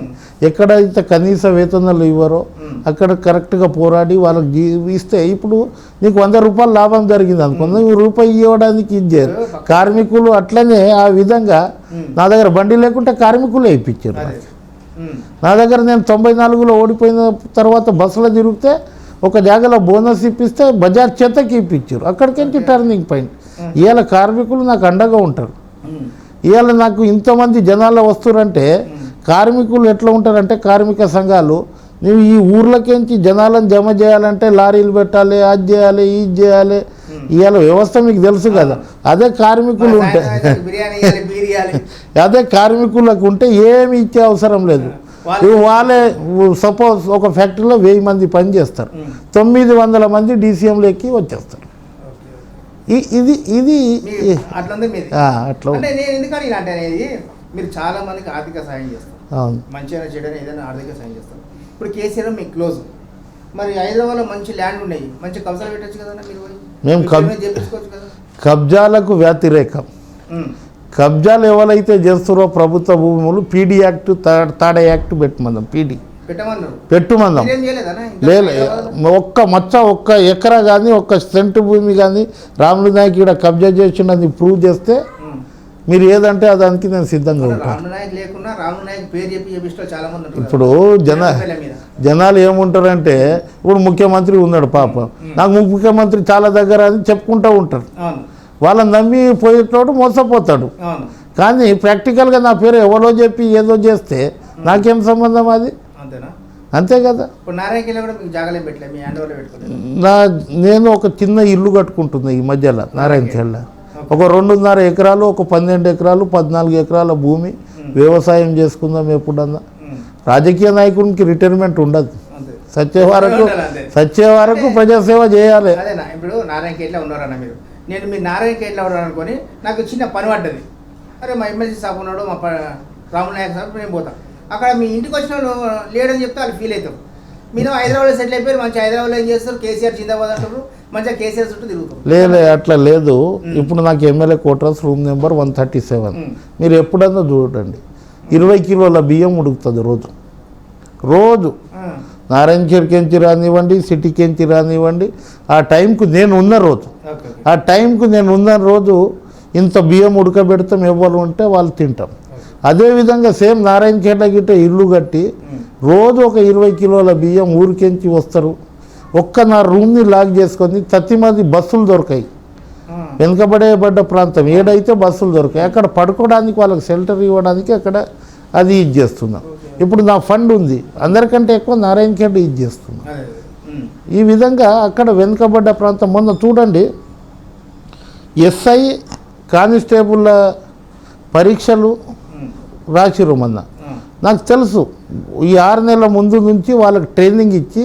ఎక్కడైతే కనీస వేతనాలు ఇవ్వరో అక్కడ కరెక్ట్గా పోరాడి వాళ్ళకి ఇస్తే, ఇప్పుడు నీకు 100 రూపాయలు లాభం జరిగింది అనుకుందా, రూపాయి ఇవ్వడానికి ఇచ్చారు కార్మికులు. అట్లనే ఆ విధంగా నా దగ్గర బండి లేకుంటే కార్మికులే ఇప్పించారు. నా దగ్గర నేను 94లో ఓడిపోయిన తర్వాత బస్సులో తిరిగితే ఒక జాగాలో బోనస్ ఇప్పిస్తే బజాజ్ చేతకి ఇప్పించారు. అక్కడికించి టర్నింగ్ పాయింట్. ఇవాళ కార్మికులు నాకు అండగా ఉంటారు. ఇవాళ నాకు ఇంతమంది జనాలు వస్తారంటే కార్మికులు ఎట్లా ఉంటారంటే, కార్మిక సంఘాలు నువ్వు ఈ ఊర్లకించి జనాలను జమ చేయాలంటే లారీలు పెట్టాలి, అది చేయాలి, ఇది చేయాలి. ఇవాళ వ్యవస్థ మీకు తెలుసు కదా. అదే కార్మికులు ఉంటే కార్మికులకు ఉంటే ఏమి ఇచ్చే అవసరం లేదు. వాళ్ళే సపోజ్ ఒక ఫ్యాక్టరీలో 1000 మంది పని చేస్తారు, 900 మంది డీసీఎంలో ఎక్కి వచ్చేస్తారు. ఇది ఇది అట్లా ఉంది మీది. అట్లా అంటే నేను ఎందుకని ఇలా అంటే అనేది మీరు చాలా మందికి ఆర్థిక సాయం చేస్తారు, అవును, మంచిగా చేయడానికి ఏదైనా ఆర్థిక సాయం చేస్తారు. ఇప్పుడు కేసీఆర్ మీకు క్లోజ్, మరి హైదరాబాద్లో మంచి ల్యాండ్ ఉన్నాయి, మంచి కబ్జాలు పెట్టచ్చు కదా మీరు, మేము చేపించుకోవచ్చు కదా. కబ్జాలకు వ్యతిరేకం. కబ్జాలు ఎవరైతే చేస్తారో ప్రభుత్వ భూములు పీడీ యాక్ట్ తాడే యాక్ట్ పెట్టమందాం, పీడీ పెట్టుమందాం. లేదు, ఒక్క ఎకరా కానీ ఒక్క సెంట్ భూమి కానీ రాములు నాయక్ ఇక్కడ కబ్జా చేసినది ప్రూవ్ చేస్తే మీరు ఏదంటే దానికి నేను సిద్ధంగా ఉంటాను. ఇప్పుడు జనాలు ఏముంటారంటే ఇప్పుడు ముఖ్యమంత్రి ఉన్నాడు పాప, నాకు ముఖ్యమంత్రి చాలా దగ్గర అని చెప్పుకుంటూ ఉంటారు, వాళ్ళని నమ్మి పోయేటోడు మోసపోతాడు. కానీ ప్రాక్టికల్గా నా పేరు ఎవరో చెప్పి ఏదో చేస్తే నాకేం సంబంధం అది, అంతే కదా. నేను ఒక చిన్న ఇల్లు కట్టుకుంటున్నా ఈ మధ్యలో నారాయణఖేళ్ళ, ఒక 2.5 ఎకరాలు, ఒక 12 ఎకరాలు, 14 ఎకరాల భూమి వ్యవసాయం చేసుకుందాం. ఎప్పుడన్నా రాజకీయ నాయకునికి రిటైర్మెంట్ ఉండదు, సచ్చే వరకు ప్రజాసేవ చేయాలి. ఇప్పుడు నారాయణఖేళ్ళ ఉన్నారన్న మీరు, నేను మీ నారాయణఖేళ్ళ ఉన్నాను అనుకొని నాకు చిన్న పని పడ్డది, అరే మా ఎమ్మెల్సీ సాబ్ ఉన్నాడు, మా రాములు నాయక్ సాబ్, నేను పోతాను. అక్కడ మీ ఇంటికి వచ్చిన లేడని చెప్తే వాళ్ళు ఫీల్ అవుతారు. మీరు హైదరాబాద్లో సెటిల్ అయిపోయారు, మంచి హైదరాబాద్లో ఏం చేస్తారు, కేసీఆర్ జిందాబాద్ అంటారు, మంచిగా కేసీఆర్ చుట్టూ తిరుగుతారు. లేదు, అట్లా లేదు. ఇప్పుడు నాకు ఎమ్మెల్యే క్వార్టర్స్ రూమ్ నెంబర్ 137, మీరు ఎప్పుడన్నా చూడండి, 20 కిలోల బియ్యం ఉడుకుతుంది రోజు. నారాయణఖేడ్కి రానివ్వండి, సిటీకి రానివ్వండి, ఆ టైంకు నేను ఉన్న రోజు ఇంత బియ్యం ఉడకబెడతాం, ఎవరు ఉంటే వాళ్ళు తింటాం. అదేవిధంగా సేమ్ నారాయణఖేడ్ల గిట్ట ఇల్లు కట్టి రోజు ఒక 20 కిలోల బియ్యం ఊరికెంచి వస్తారు. నా రూమ్ని లాక్ చేసుకొని 30 మంది బస్సులు దొరకాయి, వెనుకబడేబడ్డ ప్రాంతం ఏడైతే బస్సులు దొరకాయి, అక్కడ పడుకోవడానికి వాళ్ళకి షెల్టర్ ఇవ్వడానికి అక్కడ అది ఇది చేస్తున్నాం. ఇప్పుడు నా ఫండ్ ఉంది, అందరికంటే ఎక్కువ నారాయణఖేడ్ ఇది చేస్తున్నాం. ఈ విధంగా అక్కడ వెనుకబడ్డ ప్రాంతం మొన్న చూడండి, ఎస్ఐ కానిస్టేబుల్ పరీక్షలు రాసిరు మొన్న. నాకు తెలుసు, ఈ 6 నెలల ముందు నుంచి వాళ్ళకి ట్రైనింగ్ ఇచ్చి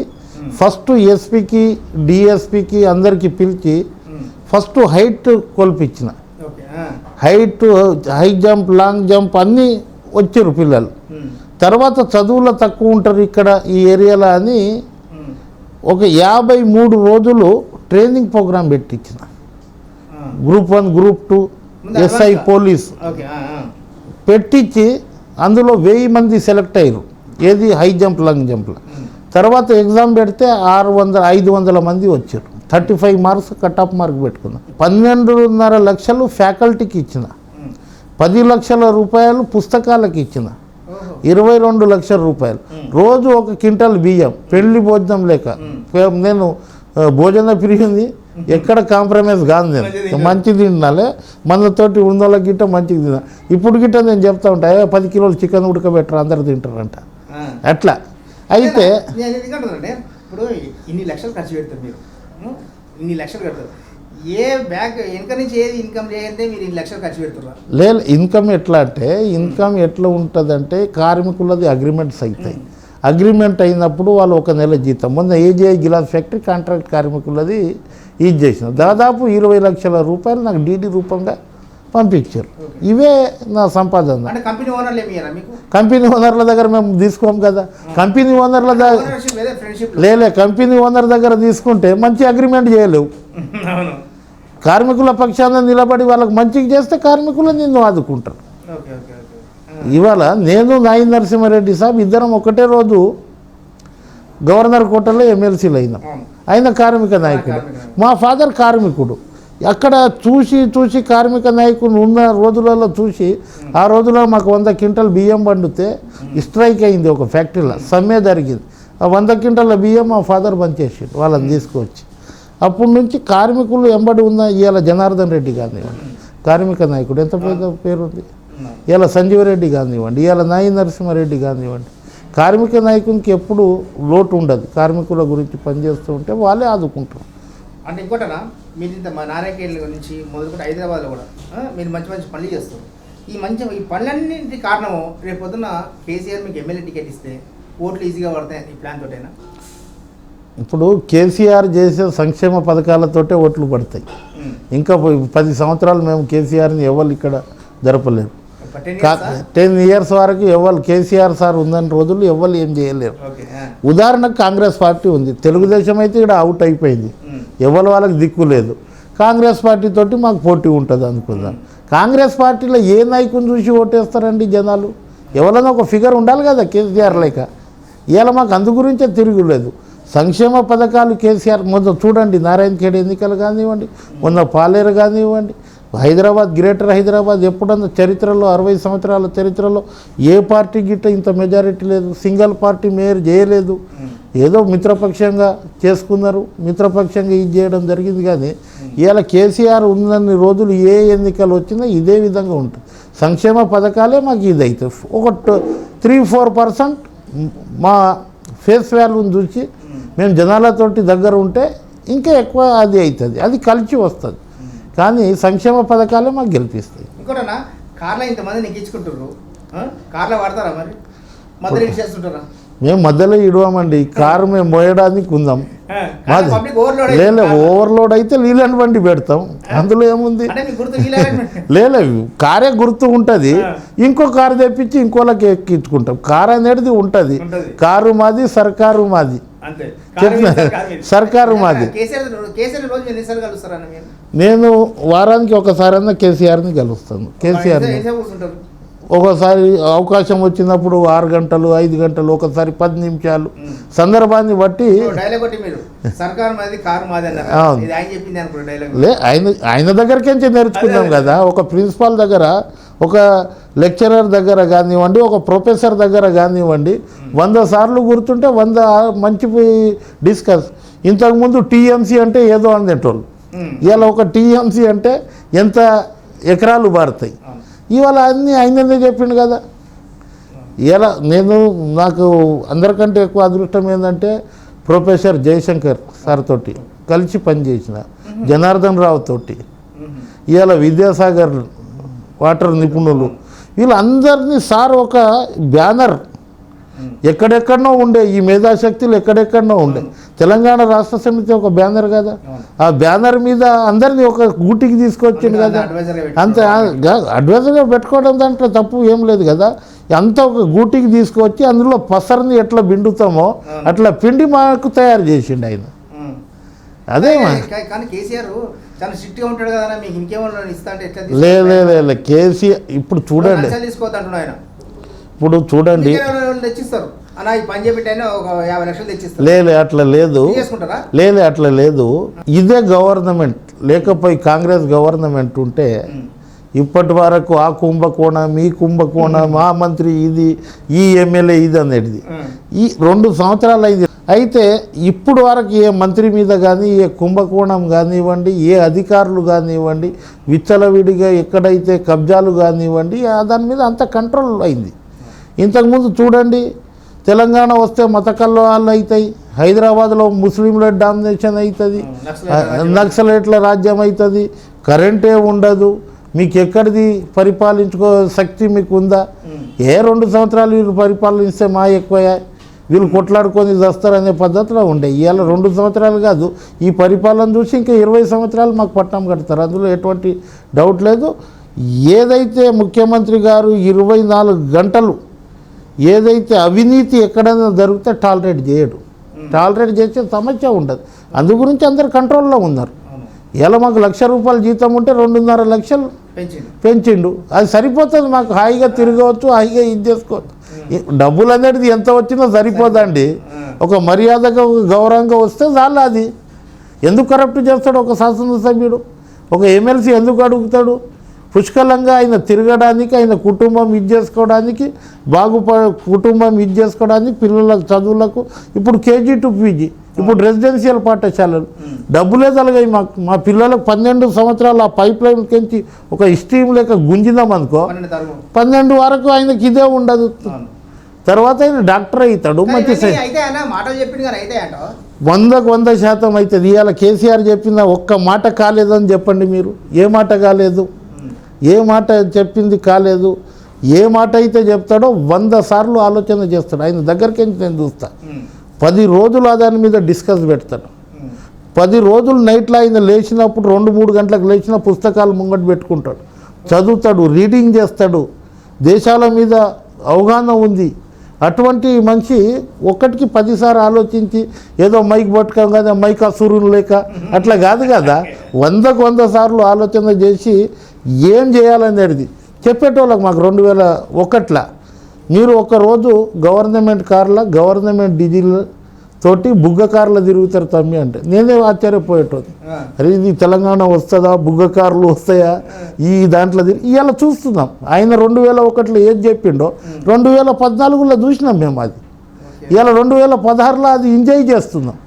ఫస్ట్ ఎస్పీకి డిఎస్పీకి అందరికీ పిలిచి ఫస్ట్ హైట్ కొలిపించిన, హై జంప్, లాంగ్ జంప్ అన్నీ వచ్చారు పిల్లలు. తర్వాత చదువులో తక్కువ ఉంటారు ఇక్కడ ఈ ఏరియాలో అని ఒక 53 రోజులు ట్రైనింగ్ ప్రోగ్రాం పెట్టించిన, గ్రూప్ 1, గ్రూప్ 2, ఎస్ఐ పోలీస్ పెట్టించి అందులో 1000 మంది సెలెక్ట్ అయ్యారు. ఏది హై జంప్, లాంగ్ జంప్లో. తర్వాత ఎగ్జామ్ పెడితే 500 మంది వచ్చారు. 35 మార్క్స్ కట్ ఆఫ్ మార్క్ పెట్టుకున్నాం. 12.5 లక్షలు ఫ్యాకల్టీకి ఇచ్చిన, 10 లక్షల రూపాయలు పుస్తకాలకు ఇచ్చిన, 22 లక్షల రూపాయలు. రోజు 1 క్వింటాల్ బియ్యం, పెళ్లి భోజనం లేక. నేను భోజన ప్రియుని, ఎక్కడ కాంప్రమైజ్ కాదు. నేను మంచిది తినాలి, మనతోటి ఉన్నోళ్ళ గిట్ట మంచిగా తిన్నా. ఇప్పుడు గిట్ట నేను చెప్తా ఉంటా, 10 కిలోలు చికెన్ ఉడకబెట్టరు, అందరు తింటారంట. అట్లా అయితే ఇప్పుడు ఇన్ని లక్షలు ఖర్చు పెడతారు మీరు, ఇన్ని లక్షలు కడతారు, ఏ బ్యాక్ వెనక నుంచి ఏది ఇన్కమ్ చేయంటే మీరు ఇన్ని లక్షలు ఖర్చు పెడుతున్నారు. లేదు, ఇన్కమ్ ఎట్లా అంటే, ఇన్కమ్ ఎట్లా ఉంటుందంటే కార్మికులది అగ్రిమెంట్స్ అవుతాయి. అగ్రిమెంట్ అయినప్పుడు వాళ్ళు 1 నెల జీతం. మొన్న ఏజీఐ గిలాస్ ఫ్యాక్టరీ కాంట్రాక్ట్ కార్మికులది ఇది చేసిన, దాదాపు 20 లక్షల రూపాయలు నాకు డీడీ రూపంగా పంపించారు. ఇవే నా సంపాదన. కంపెనీ ఓనర్ల దగ్గర మేము తీసుకోం కదా, కంపెనీ ఓనర్ల దగ్గర కంపెనీ ఓనర్ దగ్గర తీసుకుంటే మంచి అగ్రిమెంట్ చేయలేవు. కార్మికుల పక్షాన నిలబడి వాళ్ళకి మంచిగా చేస్తే కార్మికులు నిన్ను ఆదుకుంటారు. ఇవాళ నేను నాయి నరసింహారెడ్డి సాబ్ ఇద్దరం ఒకటే రోజు గవర్నర్ కోటలో ఎమ్మెల్సీలు అయినాం. ఆయన కార్మిక నాయకుడు, మా ఫాదర్ కార్మికుడు. అక్కడ చూసి కార్మిక నాయకుడు ఉన్న రోజులలో చూసి, ఆ రోజుల్లో మాకు 100 క్వింటల్ బియ్యం పండితే స్ట్రైక్ అయింది ఒక ఫ్యాక్టరీలో, సమ్మె జరిగింది. ఆ 100 క్వింటల బియ్యం మా ఫాదర్ పనిచేసాడు, వాళ్ళని తీసుకొచ్చి. అప్పటి నుంచి కార్మికులు ఎంబడి ఉన్న ఇవాళ జనార్దన్ రెడ్డి కానివ్వండి, కార్మిక నాయకుడు, ఎంత పెద్ద పేరుంది. ఇవాళ సంజీవరెడ్డి కానివ్వండి, ఇవాళ నాయి నరసింహారెడ్డి కానివ్వండి, కార్మిక నాయకునికి ఎప్పుడు లోటు ఉండదు. కార్మికుల గురించి పనిచేస్తూ ఉంటే వాళ్ళే ఆదుకుంటారు. అంటే ఇంకోటనా, మీరు ఇంత మా నారాయణఖేడ్ నుంచి మొదలుకొని హైదరాబాద్లో కూడా మీరు మంచి మంచి పనులు చేస్తారు. ఈ పనులన్నింటి కారణము రేపు పొద్దున్న కేసీఆర్ మీకు ఎమ్మెల్యే టికెట్ ఇస్తే ఓట్లు ఈజీగా పడతాయి ఈ ప్లాన్ తోటైనా? ఇప్పుడు కేసీఆర్ చేసే సంక్షేమ పథకాలతోటే ఓట్లు పడతాయి. ఇంకా 10 సంవత్సరాలు మేము కేసీఆర్ని ఎవరు ఇక్కడ జరపలేరు. 10 ఇయర్స్ వరకు ఎవరు కేసీఆర్ సార్ ఉందని రోజులు ఎవరు ఏం చేయలేరు. ఉదాహరణకు కాంగ్రెస్ పార్టీ ఉంది, తెలుగుదేశం అయితే ఇక్కడ అవుట్ అయిపోయింది, ఎవరు వాళ్ళకి దిక్కు లేదు. కాంగ్రెస్ పార్టీ తోటి మాకు పోటీ ఉంటుంది అనుకుందాం. కాంగ్రెస్ పార్టీలో ఏ నాయకుని చూసి ఓటేస్తారండి జనాలు? ఎవరైనా ఒక ఫిగర్ ఉండాలి కదా కేసీఆర్ లేక. ఇవాళ మాకు అందు గురించే తిరుగులేదు. సంక్షేమ పథకాలు కేసీఆర్ మొన్న చూడండి, నారాయణఖేడ్ ఎన్నికలు కానివ్వండి, మొన్న పాలేరు కానివ్వండి, హైదరాబాద్ గ్రేటర్ హైదరాబాద్ ఎప్పుడన్నా చరిత్రలో 60 సంవత్సరాల చరిత్రలో ఏ పార్టీ గిట్ట ఇంత మెజారిటీ లేదు. సింగిల్ పార్టీ మేయర్ చేయలేదు, ఏదో మిత్రపక్షంగా చేసుకున్నారు, మిత్రపక్షంగా ఇది చేయడం జరిగింది. కానీ ఇవాళ కేసీఆర్ ఉన్నన్ని రోజులు ఏ ఎన్నికలు వచ్చినా ఇదే విధంగా ఉంటుంది. సంక్షేమ పథకాలే మాకు ఇది అవుతుంది. ఒక 3-4% మా ఫేస్ వాల్యూని చూసి మేము జనాలతోటి దగ్గర ఉంటే ఇంకా ఎక్కువ అది అవుతుంది, అది కలిసి వస్తుంది. కానీ సంక్షేమ పథకాలే మాకు గెలిపిస్తాయి. ఇంకోటన్నా, కార్లో ఇంతమంది నెక్కించుకుంటారు, కార్లో వాడతారా మరి? మధ్యలో ఇచ్చేస్తుంటారా? మేము మధ్యలో ఇడవమండి, కారు మేము మోయడానికి ఉందాం. లేదు ఓవర్లోడ్ అయితే లీలాండ్ బండి పెడతాం, అందులో ఏముంది. లేదు కారే గుర్తు ఉంటుంది, ఇంకో కారు తెప్పించి ఇంకోళ్ళకి ఎక్కించుకుంటాం. కారు అనేది ఉంటుంది, కారు మాది, సర్కారు మాది, చెప్పిన సర్కారు మాది. నేను వారానికి ఒకసారి అన్నా కేసీఆర్ని కలుస్తాను. కేసీఆర్ ఒకసారి అవకాశం వచ్చినప్పుడు 6 గంటలు 5 గంటలు, ఒకసారి 10 నిమిషాలు, సందర్భాన్ని బట్టి. లే ఆయన దగ్గరకించి నేర్చుకున్నాం కదా. ఒక ప్రిన్సిపాల్ దగ్గర, ఒక లెక్చరర్ దగ్గర కానివ్వండి, ఒక ప్రొఫెసర్ దగ్గర కానివ్వండి, 100 సార్లు గుర్తుంటే 100 మంచి డిస్కస్. ఇంతకుముందు టీఎంసీ అంటే ఏదో అనేటోళ్ళు, ఇలా ఒక టీఎంసీ అంటే ఎంత ఎకరాలు మారుతాయి. ఇవాళ అన్నీ ఆయననే చెప్పిండు కదా. ఇలా నాకు అందరికంటే ఎక్కువ అదృష్టం ఏంటంటే ప్రొఫెసర్ జయశంకర్ సార్ తోటి కలిసి పనిచేసిన, జనార్దన్ రావు తోటి, ఇవాళ విద్యాసాగర్ వాటర్ నిపుణులు, వీళ్ళందరినీ సార్ ఒక బ్యానర్ ఎక్కడెక్కడనో ఉండే, ఈ మేధాశక్తులు ఎక్కడెక్కడనో ఉండే. తెలంగాణ రాష్ట్ర సమితి ఒక బ్యానర్ కదా, ఆ బ్యానర్ మీద అందరినీ ఒక గూటికి తీసుకొచ్చింది కదా. అంతే అడ్వైజర్గా పెట్టుకోవడం దాంట్లో తప్పు ఏం లేదు కదా. అంతా ఒక గూటికి తీసుకొచ్చి అందులో పసరిని ఎట్లా పిండుతామో అట్లా పిండి మాకు తయారు చేసిండు ఆయన. అదే లేదు కేసీఆర్ ఇప్పుడు చూడండి, అట్లా లేదు, అట్లా లేదు. ఇదే గవర్నమెంట్ లేకపోయి కాంగ్రెస్ గవర్నమెంట్ ఉంటే ఇప్పటి వరకు ఆ కుంభకోణం, ఈ కుంభకోణం, ఆ మంత్రి ఇది, ఈ ఎమ్మెల్యే ఇది అనేది ఈ 2 సంవత్సరాలు అయింది. అయితే ఇప్పుడు వరకు ఏ మంత్రి మీద కానీ, ఏ కుంభకోణం కానివ్వండి, ఏ అధికారులు కానివ్వండి, విచ్చలవిడిగా ఎక్కడైతే కబ్జాలు కానివ్వండి, దాని మీద అంత కంట్రోల్ అయింది. ఇంతకుముందు చూడండి, తెలంగాణ వస్తే మత కల్లోహాలు అవుతాయి, హైదరాబాద్లో ముస్లింల డామినేషన్ అవుతుంది, నక్సలైట్ల రాజ్యం అవుతుంది, కరెంటే ఉండదు, మీకు ఎక్కడిది పరిపాలించుకో శక్తి మీకు ఉందా? ఏ 2 సంవత్సరాలు వీళ్ళు పరిపాలనిస్తే మా ఎక్కువ, వీళ్ళు కొట్లాడుకొని వస్తారనే పద్ధతిలో ఉండే. ఇవాళ 2 సంవత్సరాలు కాదు, ఈ పరిపాలన చూసి ఇంకా 20 సంవత్సరాలు మాకు పట్టం కడతారు, అందులో ఎటువంటి డౌట్ లేదు. ఏదైతే ముఖ్యమంత్రి గారు 24 గంటలు ఏదైతే అవినీతి ఎక్కడైనా జరిగితే టాలరేట్ చేయడు, టాలరేట్ చేసే సమస్య ఉండదు. అందు గురించి అందరు కంట్రోల్లో ఉన్నారు. ఇలా మాకు ₹1,00,000 జీతం ఉంటే 2.5 లక్షలు పెంచిండు, అది సరిపోతుంది మాకు. హాయిగా తిరగవచ్చు, హాయిగా ఇది చేసుకోవచ్చు. డబ్బులు అనేది ఎంత వచ్చినా సరిపోదండి. ఒక మర్యాదగా, ఒక గౌరవంగా వస్తే చాలు. అది ఎందుకు కరప్ట్ చేస్తాడు ఒక శాసనసభ్యుడు? ఒక ఎమ్మెల్సీ ఎందుకు అడుగుతాడు? పుష్కలంగా ఆయన తిరగడానికి, ఆయన కుటుంబం ఇది చేసుకోవడానికి, కుటుంబం ఇది చేసుకోవడానికి, పిల్లల చదువులకు. ఇప్పుడు KG to PG, ఇప్పుడు రెసిడెన్షియల్ పాఠశాలలు డబ్బులే తలగాయి మాకు. మా పిల్లలకు 12 సంవత్సరాలు ఆ పైప్ లైన్ కించి ఒక స్ట్రీమ్ లేక గుంజినామనుకో, 12 వరకు ఆయనకి ఇదే ఉండదు. తర్వాత ఆయన డాక్టర్ అవుతాడు, మంచి 100% అవుతుంది. ఇవాళ కేసీఆర్ చెప్పిన ఒక్క మాట కాలేదని చెప్పండి మీరు. ఏ మాట కాలేదు? ఏ మాట చెప్పింది కాలేదు? ఏ మాట అయితే చెప్తాడో 100 సార్లు ఆలోచన చేస్తాడు. ఆయన దగ్గరికి నేను చూస్తా, 10 రోజులు దాని మీద డిస్కస్ పెడతాడు. 10 రోజులు నైట్లో ఆయన లేచినప్పుడు 2-3 గంటలకు లేచిన పుస్తకాలు ముంగట పెట్టుకుంటాడు, చదువుతాడు, రీడింగ్ చేస్తాడు, దేశాల మీద అవగాహన ఉంది. అటువంటి మనిషి ఒక్కటికి 10 సార్లు ఆలోచించి ఏదో మైక్ పట్టుకోం కదా, మైక్ అసూరులు లేక అట్లా కాదు కదా, 100 సార్లు ఆలోచన చేసి ఏం చేయాలనేది చెప్పేటోళ్ళకి. మాకు 2001లో మీరు ఒకరోజు గవర్నమెంట్ కార్ల, గవర్నమెంట్ డీజిల్ తోటి బుగ్గ కార్లు తిరుగుతారు తమ్మి అంటే నేనే ఆశ్చర్యపోయేటోది. అరే ఇది తెలంగాణ వస్తుందా, బుగ్గ కార్లు వస్తాయా ఈ దాంట్లో ఇవాళ చూస్తున్నాం. ఆయన 2001లో ఏది చెప్పిండో 2014లో చూసినాం మేము. అది ఇవాళ 2016లో అది ఎంజాయ్ చేస్తున్నాం.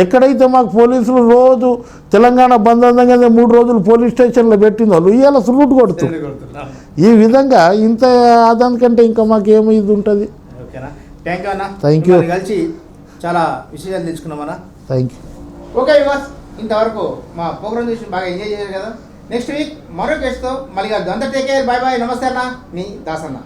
ఎక్కడైతే మాకు పోలీసులు రోజు తెలంగాణ బంద్ అనగానే 3 రోజులు పోలీస్ స్టేషన్లో పెట్టిన వాళ్ళు ఇవాళ సులుటు కొడుతున్నారు. ఈ విధంగా ఇంత దానికంటే ఇంకా మాకు ఏమి ఇది ఉంటుంది. థ్యాంక్ యూ అన్న, థ్యాంక్ యూ, కలిసి చాలా విషయాలు తెలుసుకున్నామన్నా. Thank you. ఓకే వివాస్, ఇంతవరకు మా ప్రోగ్రామ్ చూసి బాగా ఎంజాయ్ చేశారు కదా. నెక్స్ట్ వీక్ మరో గెస్ట్తో మళ్ళీ కలుద్దాం. అంతా టేక్ కేర్, బాయ్ బాయ్, నమస్తే అన్న, మీ దాసన్న.